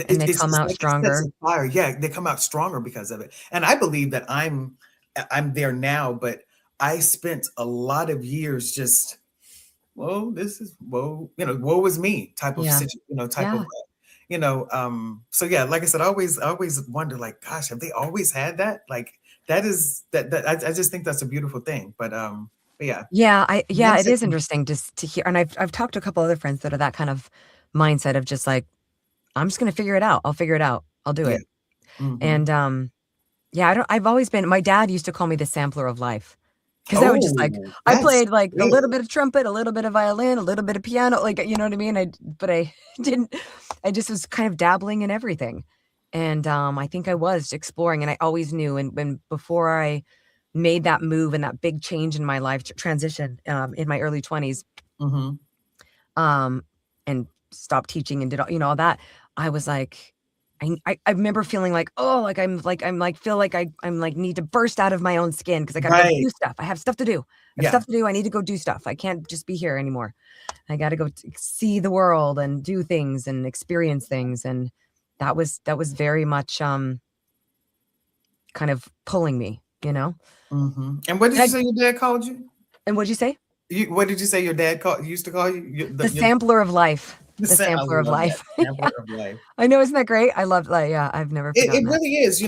Speaker 2: and they
Speaker 1: it's
Speaker 2: come out
Speaker 1: like it sets
Speaker 2: stronger.
Speaker 1: a fire. Yeah, they come out stronger because of it. And I believe that I'm there now, but I spent a lot of years just, well, this is woe is me type of
Speaker 2: Yeah,
Speaker 1: situation, type of
Speaker 2: yeah,
Speaker 1: so yeah, like I said, I always wonder, like, gosh, have they always had that? Like that is that I just think that's a beautiful thing. But yeah,
Speaker 2: yeah, it
Speaker 1: mindset.
Speaker 2: is interesting just to hear, and I've talked to a couple other friends that are that kind of mindset of just like, I'm just gonna figure it out. I'll figure it out. I'll do
Speaker 1: Yeah.
Speaker 2: it.
Speaker 1: Hmm.
Speaker 2: And Yeah, I've always been my dad used to call me the sampler of life. 'Cause I would just, like
Speaker 1: Oh,
Speaker 2: I
Speaker 1: that's
Speaker 2: played, like, a little
Speaker 1: good.
Speaker 2: bit of trumpet, a little bit of violin, a little bit of piano, like, you know what I mean? But I didn't I just was kind of dabbling in everything, and, I think I was exploring, and I always knew when before I made that move and that big change in my life transition, in my early 20s,
Speaker 1: Mhm.
Speaker 2: um, and stopped teaching and did all all that, I was like I remember feeling like, "Oh," feel like I'm, like, need to burst out of my own skin because I gotta go
Speaker 1: Right.
Speaker 2: do stuff. I have stuff to do. I have
Speaker 1: Yeah.
Speaker 2: stuff to do. I need to go do stuff. I can't just be here anymore. I gotta go see the world and do things and experience things, and that was very much, kind of pulling me, you know?
Speaker 1: Mhm. And what did
Speaker 2: And
Speaker 1: you say your dad called you?
Speaker 2: what'd you say?
Speaker 1: What did you say your dad used to call you?
Speaker 2: The sampler of life. The
Speaker 1: I
Speaker 2: sampler of
Speaker 1: love that,
Speaker 2: life.
Speaker 1: sampler
Speaker 2: Yeah.
Speaker 1: of life.
Speaker 2: I know, isn't that great? I love, like yeah, I've never
Speaker 1: It
Speaker 2: forgotten that.
Speaker 1: really is,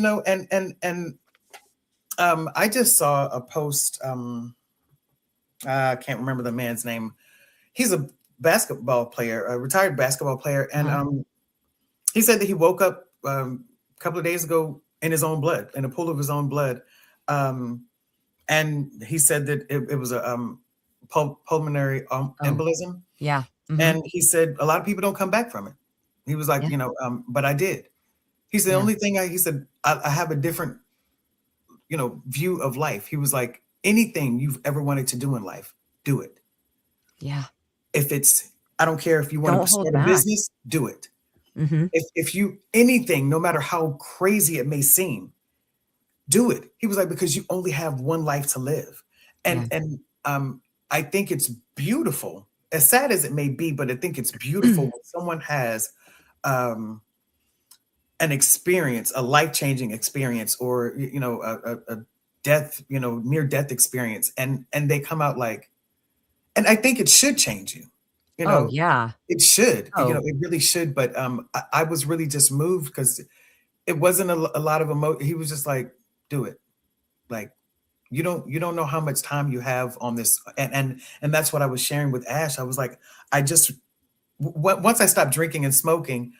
Speaker 1: I just saw a post, I can't remember the man's name. He's a basketball player, a retired basketball player, and,
Speaker 2: Uh-huh.
Speaker 1: he said that he woke up, a couple of days ago in his own blood, in a pool of his own blood, and he said that it was a, pulmonary,
Speaker 2: Oh,
Speaker 1: embolism,
Speaker 2: yeah. Mhm.
Speaker 1: and he said a lot of people don't come back from it. He was like,
Speaker 2: Yeah,
Speaker 1: "But I did." He said, "The
Speaker 2: yeah,
Speaker 1: only thing," he said, I have a different, view of life." He was like, "Anything you've ever wanted to do in life, do it.
Speaker 2: yeah.
Speaker 1: If it's, I don't care if you want
Speaker 2: Don't
Speaker 1: to
Speaker 2: hold
Speaker 1: start a
Speaker 2: back.
Speaker 1: business, do it.
Speaker 2: Mhm.
Speaker 1: If you, anything, no matter how crazy it may seem, do it." He was like, "Because you only have one life to live."
Speaker 2: Yeah.
Speaker 1: And I think it's beautiful, as sad as it may be, but I think it's beautiful when someone has, um an experience, a life-changing experience, or a death, near death experience, and they come out like, and I think it should change you. You
Speaker 2: Oh,
Speaker 1: know,
Speaker 2: yeah.
Speaker 1: it should.
Speaker 2: Oh,
Speaker 1: It really should. But I was really just moved because it wasn't a lot of emotion. He was just like, "Do it." Like, you don't know how much time you have on this, and that's what I was sharing with Ash. I was like, I just once I stopped drinking and smoking,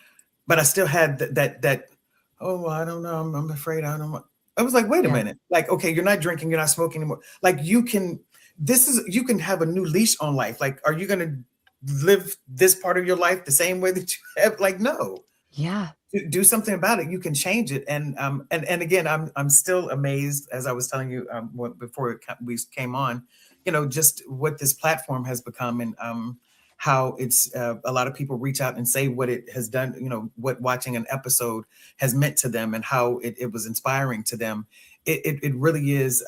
Speaker 1: but I still had that, oh, I don't know, I'm afraid I don't want. I was like, wait a
Speaker 2: yeah.
Speaker 1: minute, like, okay, you're not drinking, you're not smoking anymore. Like, you can have a new leash on life. Like, are you gonna live this part of your life the same way that you have? Like, no,
Speaker 2: Yeah.
Speaker 1: do something about it. You can change it. And again, I'm still amazed, as I was telling you, before we came on, just what this platform has become, and how it's, a lot of people reach out and say what it has done, what watching an episode has meant to them, and how it was inspiring to them. It really is.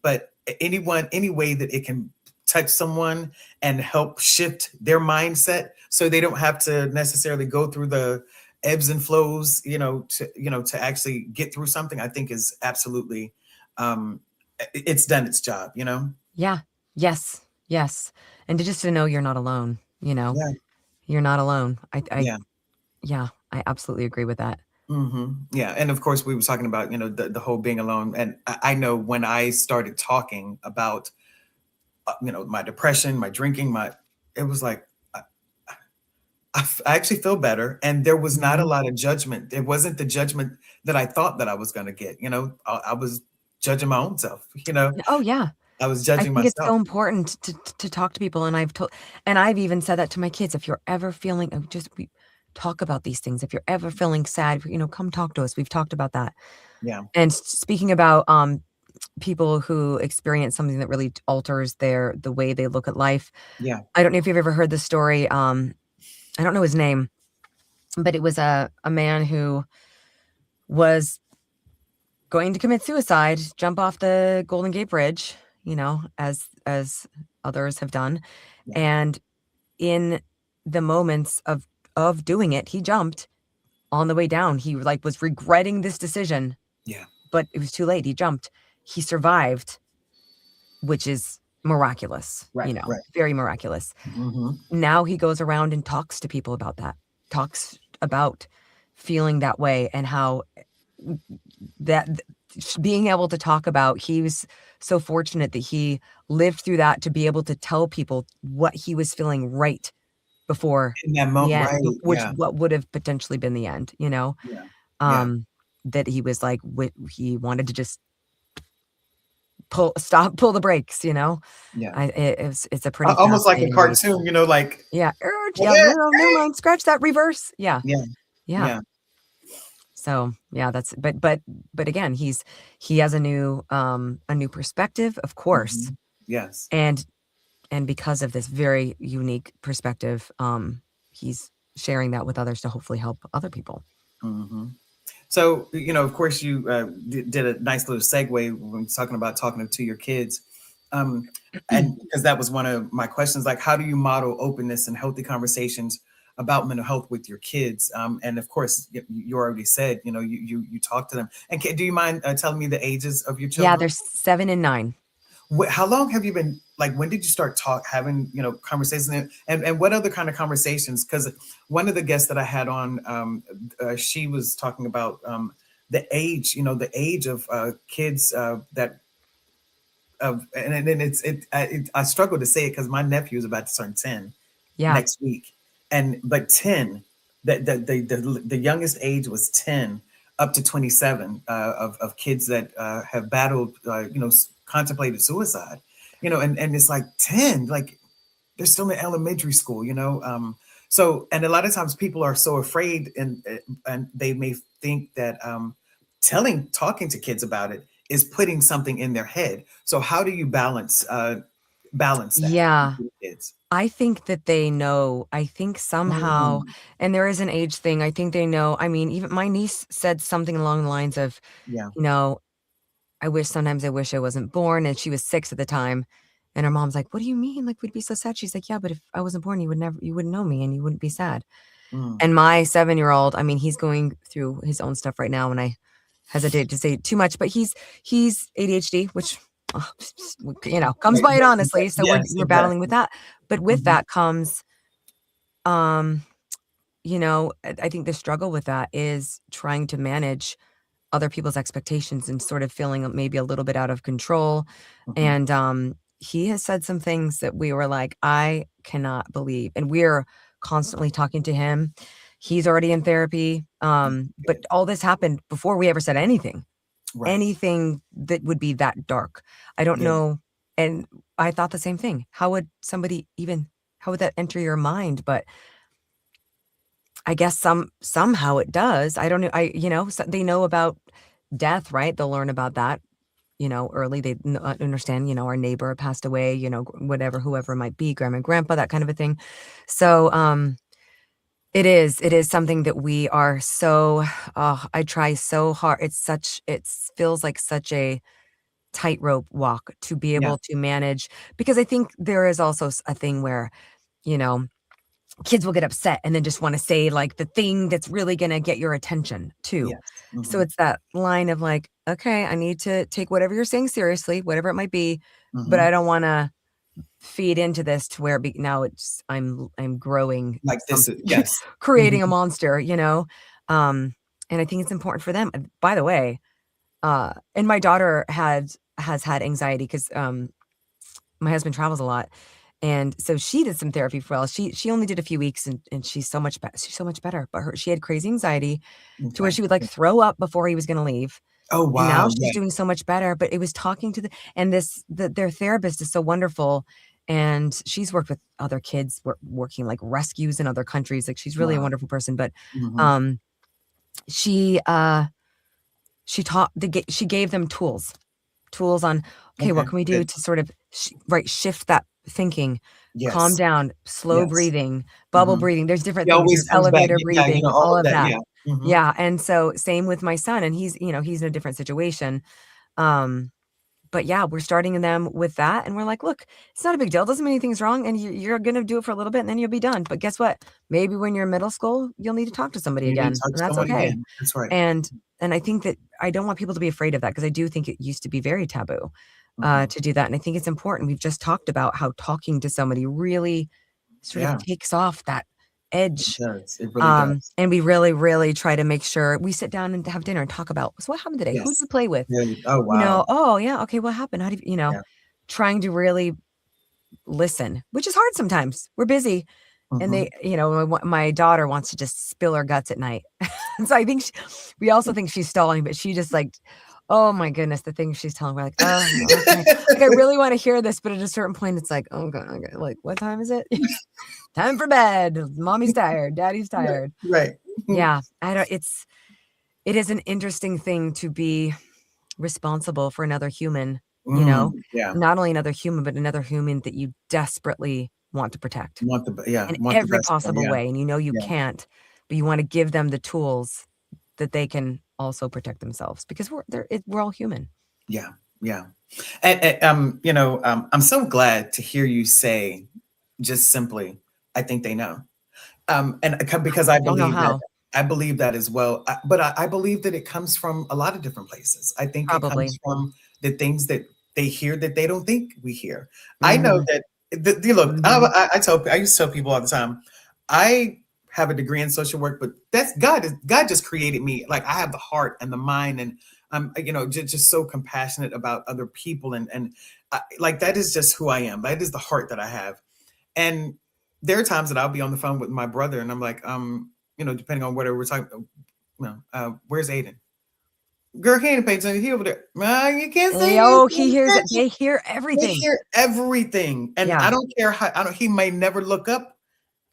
Speaker 1: But any way that it can touch someone and help shift their mindset, so they don't have to necessarily go through the ebbs and flows, to actually get through something, I think is absolutely, um it's done its job,
Speaker 2: Yeah. Yes. Yes. And to know you're not alone, you know?
Speaker 1: Yeah,
Speaker 2: You're not alone.
Speaker 1: yeah.
Speaker 2: Yeah, I absolutely agree with that.
Speaker 1: Yeah, and of course we were talking about, the whole being alone, and I know when I started talking about, my depression, my drinking, my it was like, I actually feel better, and there was not a
Speaker 2: Mhm.
Speaker 1: lot of judgment. It wasn't the judgment that I thought that I was going to get. I was judging my own self.
Speaker 2: Oh, yeah.
Speaker 1: I was
Speaker 2: I
Speaker 1: judging
Speaker 2: think it's
Speaker 1: myself.
Speaker 2: so important to talk to people, and I've even said that to my kids, "If you're ever feeling just we talk about these things. If you're ever feeling sad, come talk to us. We've talked about that."
Speaker 1: Yeah,
Speaker 2: And speaking about, people who experience something that really alters the way they look at life,
Speaker 1: yeah,
Speaker 2: I don't know if you've ever heard this story, I don't know his name, but it was a man who was going to commit suicide, jump off the Golden Gate Bridge, as others have done,
Speaker 1: yeah,
Speaker 2: and in the moments of doing it, he jumped. On the way down, he, like, was regretting this decision,
Speaker 1: yeah.
Speaker 2: but it was too late, he jumped. He survived, which is miraculous,
Speaker 1: Right, right.
Speaker 2: very miraculous.
Speaker 1: Hmm.
Speaker 2: Now he goes around and talks to people about that, talks about feeling that way and how that being able to talk about he was so fortunate that he lived through that to be able to tell people what he was feeling right before
Speaker 1: In that
Speaker 2: the
Speaker 1: moment,
Speaker 2: end,
Speaker 1: right?
Speaker 2: which
Speaker 1: Yeah,
Speaker 2: what would have potentially been the end,
Speaker 1: yeah, yeah.
Speaker 2: Um, that he was like, he wanted to just pull the brakes, you know.
Speaker 1: Yeah.
Speaker 2: It's a pretty
Speaker 1: Almost like a
Speaker 2: fascinating read.
Speaker 1: cartoon, you know, like,
Speaker 2: Yeah,
Speaker 1: like,
Speaker 2: yeah, no, never mind, scratch that, reverse. Yeah,
Speaker 1: yeah,
Speaker 2: yeah.
Speaker 1: yeah.
Speaker 2: So yeah, that's but again, he has a new perspective, of course,
Speaker 1: Yes.
Speaker 2: and because of this very unique perspective, he's sharing that with others to hopefully help other people.
Speaker 1: hmm So, you know, of course, you did a nice little segue when talking to your kids. And because that was one of my questions, like, how do you model openness and healthy conversations about mental health with your kids? And of course, you already said, you know, you talk to them. And do you mind telling me the ages of your
Speaker 2: Yeah,
Speaker 1: children?
Speaker 2: there's 7 and 9.
Speaker 1: How long have you been, like, when did you start having, you know, conversations, and what other kind of conversations? Because one of the guests that I had on, she was talking about the age, you know, the age of kids that and then I struggle to say it because my nephew is about to turn 10
Speaker 2: Yeah,
Speaker 1: next week, and but 10, the youngest age was 10 up to 27 of kids that have battled, you know, contemplated suicide, you know, and it's like 10, like they're still in elementary school, you know. So, and a lot of times people are so afraid, and they may think that talking to kids about it is putting something in their head. So how do you balance that with
Speaker 2: yeah.
Speaker 1: your kids?
Speaker 2: I think that they know. I think somehow,
Speaker 1: Mm,
Speaker 2: and there is an age thing. I think they know. I mean, even my niece said something along the lines of,
Speaker 1: yeah.
Speaker 2: you know, sometimes I wish I wasn't born. And she was 6 at the time. And her mom's like, what do you mean? Like, we'd be so sad. She's like, yeah, but if I wasn't born, you wouldn't know me and you wouldn't be sad.
Speaker 1: Mm,
Speaker 2: And my 7-year-old, I mean, he's going through his own stuff right now, and I hesitate to say too much, but he's ADHD, which, uh, comes
Speaker 1: right.
Speaker 2: by it honestly. So
Speaker 1: Yes,
Speaker 2: we're battling with
Speaker 1: exactly.
Speaker 2: that. But with
Speaker 1: Hmm.
Speaker 2: that comes, um, I think the struggle with that is trying to manage other people's expectations and sort of feeling maybe a little bit out of control.
Speaker 1: Hmm.
Speaker 2: And he has said some things that we were like, I cannot believe. And we're constantly talking to him. He's already in therapy. But
Speaker 1: Good.
Speaker 2: all this happened before we ever said
Speaker 1: Right.
Speaker 2: anything that would be that dark. I don't
Speaker 1: Yeah.
Speaker 2: know. And I thought the same thing. How would that enter your mind? But I guess somehow it does. I don't know. They know about death, right? They'll learn about that, early. They understand, our neighbor passed away, whatever, whoever it might be, grandma and grandpa, that kind of a thing. So, it is something that we are so, I try so hard. It feels like such a tightrope walk to be
Speaker 1: Yeah.
Speaker 2: able to manage, because I think there is also a thing where, you know, kids will get upset and then just wanna say, like, the thing that's really gonna get your attention too.
Speaker 1: Yes.
Speaker 2: So
Speaker 1: Hmm.
Speaker 2: it's that line of like, "Okay, I need to take whatever you're saying seriously, whatever it might be, but I
Speaker 1: Hmm.
Speaker 2: don't wanna feed into this to where now I'm growing
Speaker 1: Like
Speaker 2: some
Speaker 1: this is, yes. Hmm.
Speaker 2: creating a monster," you know? Um, and I think it's important for them. And by the way, and my daughter has had anxiety because my husband travels a lot, and so she did some therapy for a while. She only did a few weeks, and she's so much better, but she had crazy anxiety to where
Speaker 1: Okay.
Speaker 2: she would, like, throw up before he was gonna leave,
Speaker 1: Oh
Speaker 2: and now
Speaker 1: wow.
Speaker 2: she's
Speaker 1: Yeah.
Speaker 2: doing so much better. But it was talking to their therapist is so wonderful, and she's worked with other kids, working, like, rescues in other countries. Like, she's really a
Speaker 1: Wow.
Speaker 2: wonderful person. But,
Speaker 1: Hmm.
Speaker 2: um, she, she gave them tools on, okay, what
Speaker 1: Okay.
Speaker 2: can we do
Speaker 1: Good.
Speaker 2: to sort of shift that thinking, calm
Speaker 1: Yes.
Speaker 2: down, slow
Speaker 1: Yes.
Speaker 2: breathing, bubble
Speaker 1: Hmm.
Speaker 2: breathing. There's different
Speaker 1: He
Speaker 2: things.
Speaker 1: always
Speaker 2: There's
Speaker 1: comes back.
Speaker 2: elevator
Speaker 1: Yeah. You
Speaker 2: breathing,
Speaker 1: know, all
Speaker 2: all
Speaker 1: of
Speaker 2: of
Speaker 1: that.
Speaker 2: that.
Speaker 1: Yeah. Hmm.
Speaker 2: Yeah, and so same with my son, and he's in a different situation. Um, but yeah, we're starting them with that, and we're like, "Look, it's not a big deal. It doesn't mean anything's wrong, and you're gonna do it for a little bit, and then you'll be done. But guess what? Maybe when you're in middle school, you'll need to talk to somebody
Speaker 1: You need to
Speaker 2: again,
Speaker 1: talk to
Speaker 2: and that's
Speaker 1: someone
Speaker 2: okay."
Speaker 1: again. That's right.
Speaker 2: And I think that I don't want people to be afraid of that, because I do think it used to be very taboo,
Speaker 1: Hmm.
Speaker 2: to do that, and I think it's important. We've just talked about how talking to somebody really sort of
Speaker 1: Yeah.
Speaker 2: takes off that
Speaker 1: It
Speaker 2: edge,
Speaker 1: does. It really does.
Speaker 2: and we really, really try to make sure we sit down and have dinner and talk about, "So what happened today? Who'd you
Speaker 1: Yes.
Speaker 2: play with?"
Speaker 1: Really. Oh wow.
Speaker 2: "Oh, yeah, okay, what happened? How do you,"
Speaker 1: Yeah.
Speaker 2: trying to really listen, which is hard sometimes. We're busy, And they, my daughter wants to just spill her guts at night. So I think we also think she's stalling, but she just like, oh my goodness, the things she's telling, we're like, oh, okay. Like, I really want to hear this, but at a certain point, it's like, oh god, okay. Like, what time is it? Time for bed. Mommy's tired. Daddy's tired.
Speaker 1: Right.
Speaker 2: Yeah, it is an interesting thing to be responsible for another human.
Speaker 1: Yeah.
Speaker 2: Not only another human, but another human that you desperately want to protect in
Speaker 1: Want the
Speaker 2: every
Speaker 1: best for them,
Speaker 2: possible
Speaker 1: yeah.
Speaker 2: way. And you
Speaker 1: Yeah.
Speaker 2: can't, but you want to give them the tools that they can also protect themselves, because we're all human.
Speaker 1: Yeah. Yeah. And I'm so glad to hear you say just simply, I think they know. And because I
Speaker 2: Don't know
Speaker 1: believe that
Speaker 2: how.
Speaker 1: I believe that as well. But I believe that it comes from a lot of different places. I think it
Speaker 2: Probably.
Speaker 1: comes from the things that they hear that they don't think we hear. I know that look, I used to tell people all the time, I have a degree in social work, but that's God just created me. Like, I have the heart and the mind, and I'm just so compassionate about other people, and like, that is just who I am. That is the heart that I have. And there are times that I'll be on the phone with my brother, and I'm like, depending on whatever we're talking, where's Aiden? Girl, he ain't paying attention. He over there. You can't say.
Speaker 2: Oh, he hears it. They hear everything.
Speaker 1: They hear everything, and I don't care how. He may never look up.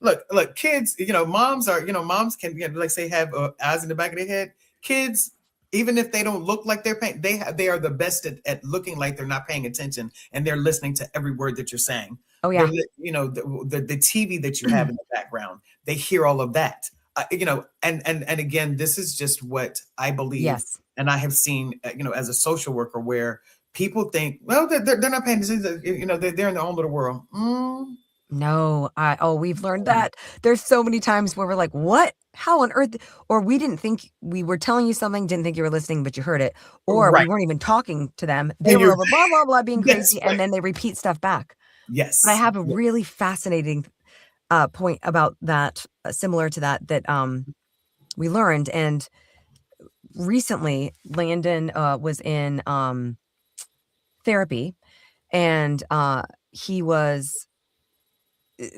Speaker 1: Look, kids. Moms are. Moms can, like, say, have eyes in the back of their head. Kids, even if they don't look like they're paying, they are the best at looking like they're not paying attention, and they're listening to every word that you're saying.
Speaker 2: Oh yeah.
Speaker 1: The TV that you have in the background, they hear all of that. And again, this is just what I believe.
Speaker 2: Yes.
Speaker 1: And I have seen, as a social worker, where people think, well, they're not paying attention. They're in their own little world.
Speaker 2: No, we've learned that. There's so many times where we're like, what? How on earth? Or we didn't think, we were telling you something, didn't think you were listening, but you heard it. Or we weren't even talking to them. They were over blah, blah, blah, being crazy. And then they repeat stuff back.
Speaker 1: Yes.
Speaker 2: But I have a really fascinating point about that, similar to that we learned. And recently, Landon was in therapy, and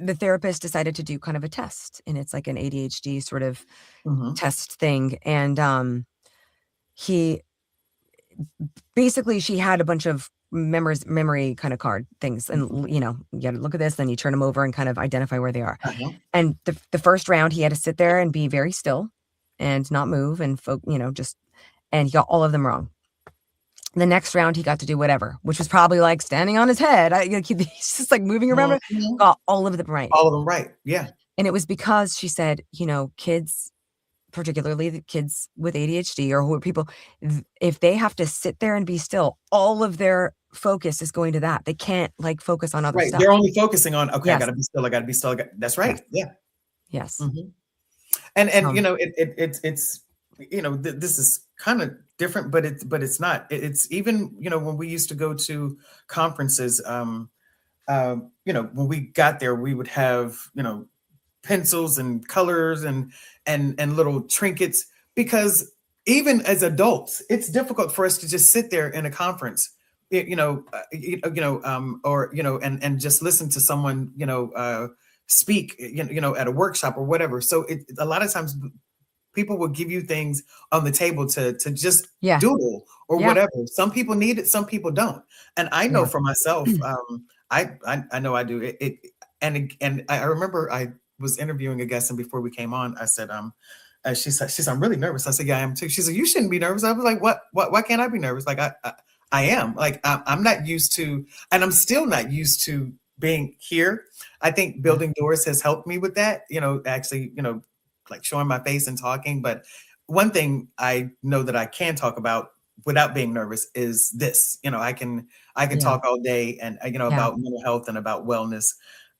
Speaker 2: the therapist decided to do kind of a test, and it's like an ADHD sort of test thing. And she had a bunch of memory kind of card things, and you gotta look at this, then you turn them over and kind of identify where they are. And the first round, he had to sit there and be very still and not move, and and he got all of them wrong. The next round, he got to do whatever, which was probably like standing on his head. He's just like moving around. Got all of them right.
Speaker 1: All of them right. Yeah.
Speaker 2: And it was because she said, kids, particularly the kids with ADHD or who are people, if they have to sit there and be still, all of their focus is going to that. They can't like focus on other stuff.
Speaker 1: They're only focusing on, okay,
Speaker 2: yes.
Speaker 1: I gotta be still. I gotta be still. That's right. Yeah.
Speaker 2: Yes.
Speaker 1: And it's this is kind of different, but it's not. It's even, when we used to go to conferences, when we got there, we would have, pencils and colors and little trinkets, because even as adults, it's difficult for us to just sit there in a conference, or and just listen to someone, speak, at a workshop or whatever. So a lot of times people will give you things on the table to just doodle or whatever. Some people need it, some people don't. And I know for myself, I know I do it. And I remember I was interviewing a guest, and before we came on, I said, she said, I'm really nervous. I said, yeah, I am too. She said, you shouldn't be nervous. I was like, what? Why can't I be nervous? Like, I am. Like, I'm not used to, and I'm still not used to being here. I think Building Doors has helped me with that, actually, like showing my face and talking. But one thing I know that I can talk about without being nervous is this. I can talk all day and, about mental health and about wellness.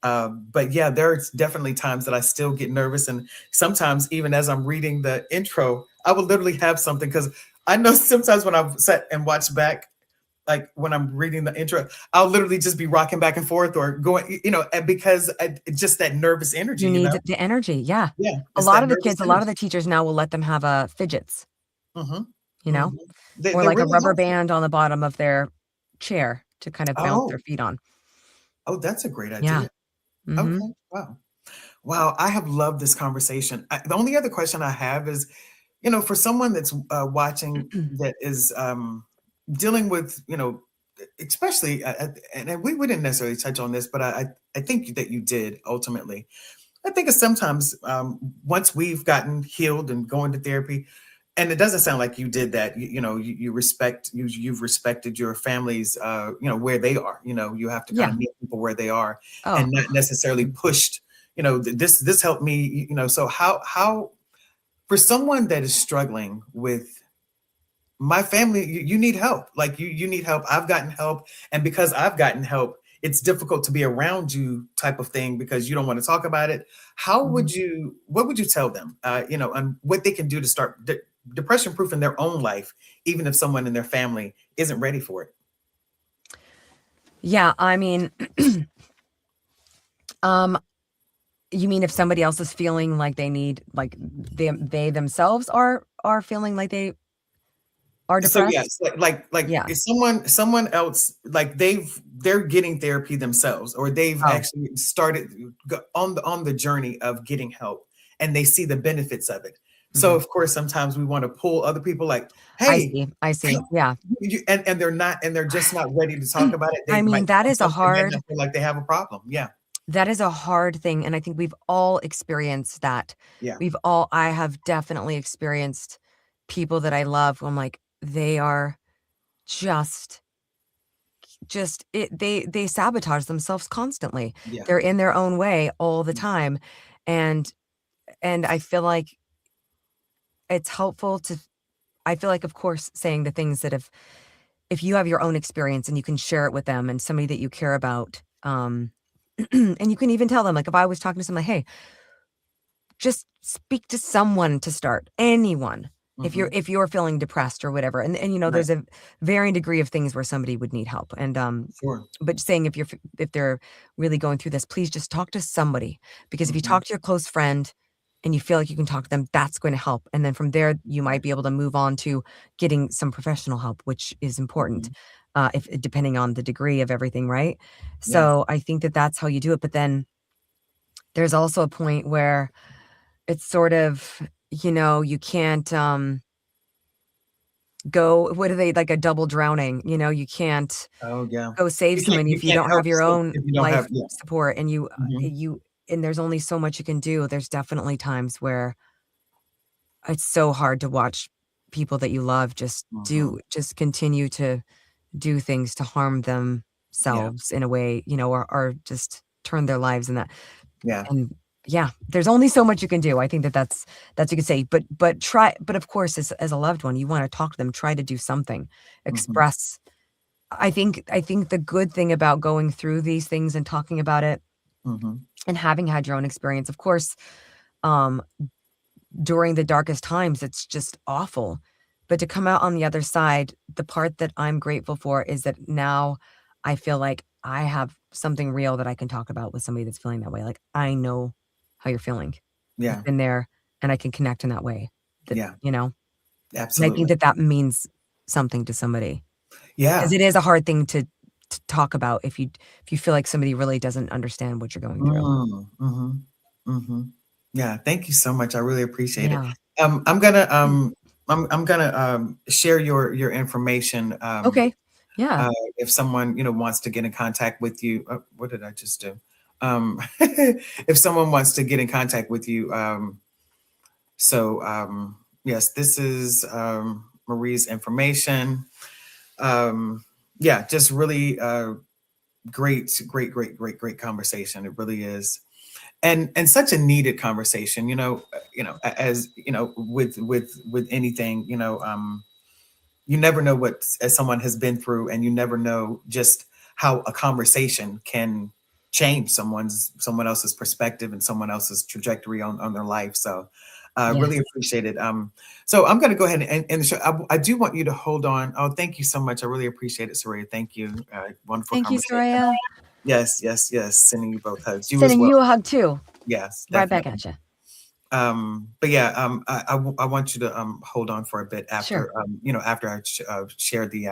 Speaker 1: But yeah, there's definitely times that I still get nervous. And sometimes even as I'm reading the intro, I will literally have something, because I know sometimes when I've sat and watched back, like when I'm reading the intro, I'll literally just be rocking back and forth or going, because just that nervous energy.
Speaker 2: You need the energy. Yeah.
Speaker 1: Yeah.
Speaker 2: A lot of the kids, a lot of the teachers now will let them have fidgets, or like a rubber band on the bottom of their chair to kind of bounce their feet on.
Speaker 1: Oh, that's a great idea. Okay. Wow. Wow, I have loved this conversation. The only other question I have is, for someone that's watching that is dealing with, especially, and we didn't necessarily touch on this, but I think that you did ultimately. I think it's sometimes once we've gotten healed and going to therapy, and it doesn't sound like you did that. You've respected your families, where they are. You have to kind
Speaker 2: Yeah.
Speaker 1: of meet people where they are,
Speaker 2: Oh,
Speaker 1: and not necessarily pushed. This helped me. So how for someone that is struggling with my family, you need help. Like you need help. I've gotten help, and because I've gotten help, it's difficult to be around you, type of thing, because you don't want to talk about it.
Speaker 2: mhm.
Speaker 1: What would you tell them, and what they can do to start depression proof in their own life, even if someone in their family isn't ready for it?
Speaker 2: Yeah, I mean, um, you mean if somebody else is feeling like they need, like they themselves are feeling like they are
Speaker 1: So
Speaker 2: depressed?
Speaker 1: yes, like
Speaker 2: Yeah.
Speaker 1: if someone else, like they're getting therapy themselves, or they've
Speaker 2: Oh,
Speaker 1: actually started on the journey of getting help, and they see the benefits of it. So
Speaker 2: mhm.
Speaker 1: of course sometimes we want to pull other people, like,
Speaker 2: I
Speaker 1: hey,
Speaker 2: see, I
Speaker 1: hey,
Speaker 2: see, yeah.
Speaker 1: and they're just not ready to talk about it.
Speaker 2: I
Speaker 1: They
Speaker 2: mean,
Speaker 1: might
Speaker 2: that is a
Speaker 1: themselves, they might
Speaker 2: hard
Speaker 1: not feel like they have a problem. Yeah,
Speaker 2: that is a hard thing, and I think we've all experienced that.
Speaker 1: yeah,
Speaker 2: I have definitely experienced people that I love who I'm like, they are just they sabotage themselves constantly.
Speaker 1: yeah,
Speaker 2: They're in their own way all the
Speaker 1: yeah,
Speaker 2: time, and I feel like it's helpful to I feel like, of course, saying the things that if you have your own experience and you can share it with them and somebody that you care about, and you can even tell them, like, if I was talking to someone, "Hey, just speak to someone to start, anyone,
Speaker 1: hmm,
Speaker 2: if you're feeling depressed or whatever,"
Speaker 1: right,
Speaker 2: there's a varying degree of things where somebody would need help,
Speaker 1: sure,
Speaker 2: but saying if they're really going through this, please just talk to somebody, because if you
Speaker 1: hmm,
Speaker 2: talk to your close friend and you feel like you can talk to them, that's going to help, and then from there, you might
Speaker 1: right,
Speaker 2: be able to move on to getting some professional help, which is important,
Speaker 1: hmm,
Speaker 2: if depending on the degree of everything, right?
Speaker 1: yeah,
Speaker 2: So, I think that that's how you do it, but then there's also a point where it's sort of, you can't, go what are they like a double drowning, you can't
Speaker 1: oh yeah,
Speaker 2: go save somebody
Speaker 1: you
Speaker 2: if you
Speaker 1: can't
Speaker 2: don't
Speaker 1: help
Speaker 2: have your
Speaker 1: yourself
Speaker 2: own
Speaker 1: if you don't have,
Speaker 2: life
Speaker 1: yeah,
Speaker 2: support, and
Speaker 1: hmm,
Speaker 2: there's only so much you can do. There's definitely times where it's so hard to watch people that you love
Speaker 1: hmm,
Speaker 2: just continue to do things to harm
Speaker 1: yeah,
Speaker 2: themselves in a way, or just turn their lives in that.
Speaker 1: yeah,
Speaker 2: And yeah, there's only so much you can do. I think that that's you could say, but of course, as a loved one, you wanna talk to them, try to do something,
Speaker 1: hmm,
Speaker 2: express. I think the good thing about going through these things and talking about it
Speaker 1: hmm,
Speaker 2: and having had your own experience, of course, um, during the darkest times, it's just awful. But to come out on the other side, the part that I'm grateful for is that now I feel like I have something real that I can talk about with somebody that's feeling that way. Like, I know how you're feeling. I've
Speaker 1: yeah,
Speaker 2: been there and I can connect in that way that,
Speaker 1: yeah,
Speaker 2: and I think
Speaker 1: absolutely,
Speaker 2: that that means something to somebody, because
Speaker 1: yeah.
Speaker 2: it is a hard thing to talk about if you feel like somebody really doesn't understand what you're going through.
Speaker 1: Mm, mhm, mhm. Yeah, thank you so much, I really appreciate it.
Speaker 2: Yeah.
Speaker 1: I'm gonna, I'm gonna, share your information,
Speaker 2: Okay. Yeah.
Speaker 1: if someone, wants to get in contact with you. What did I just do? If someone wants to get in contact with you, yes, this is, Marie's information. Yeah, just really, great conversation. It really is, and such a needed conversation. As with anything, you never know what, as someone has been through, and you never know just how a conversation can change someone else's perspective and someone else's trajectory on their life. So really
Speaker 2: Yes.
Speaker 1: appreciate it. So I'm going to go ahead and end the show. I do want you to hold on. Oh, thank you so much. I really appreciate it, Saraya. Thank you. Wonderful
Speaker 2: Thank you,
Speaker 1: conversation.
Speaker 2: Soraya.
Speaker 1: Yes, yes, yes. Sending you both hugs. You as
Speaker 2: Sending
Speaker 1: well.
Speaker 2: you a hug too.
Speaker 1: Yes,
Speaker 2: Right back
Speaker 1: definitely.
Speaker 2: at you.
Speaker 1: But yeah, I want you to hold on for a bit
Speaker 2: Sure.
Speaker 1: after, after I share the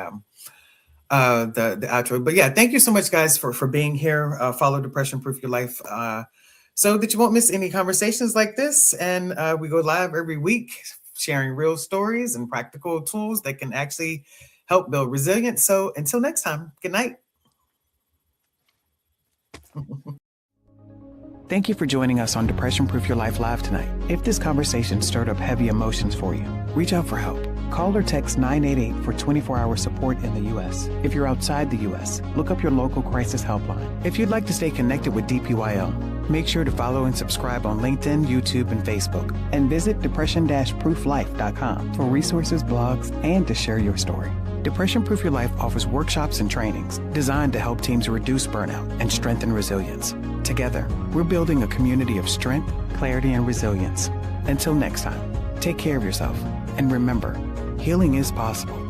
Speaker 1: outro. But yeah, thank you so much, guys, for being here. Follow Depression Proof Your Life so that you won't miss any conversations like this. And we go live every week, sharing real stories and practical tools that can actually help build resilience. So until next time, good night. Thank you for joining us on Depression Proof Your Life Live tonight. If this conversation stirred up heavy emotions for you, reach out for help. Call or text 988 for 24-hour support in the U.S. If you're outside the U.S., look up your local crisis helpline. If you'd like to stay connected with DPYL, make sure to follow and subscribe on LinkedIn, YouTube, and Facebook. And visit depression-prooflife.com for resources, blogs, and to share your story. Depression Proof Your Life offers workshops and trainings designed to help teams reduce burnout and strengthen resilience. Together, we're building a community of strength, clarity, and resilience. Until next time, take care of yourself. And remember, healing is possible.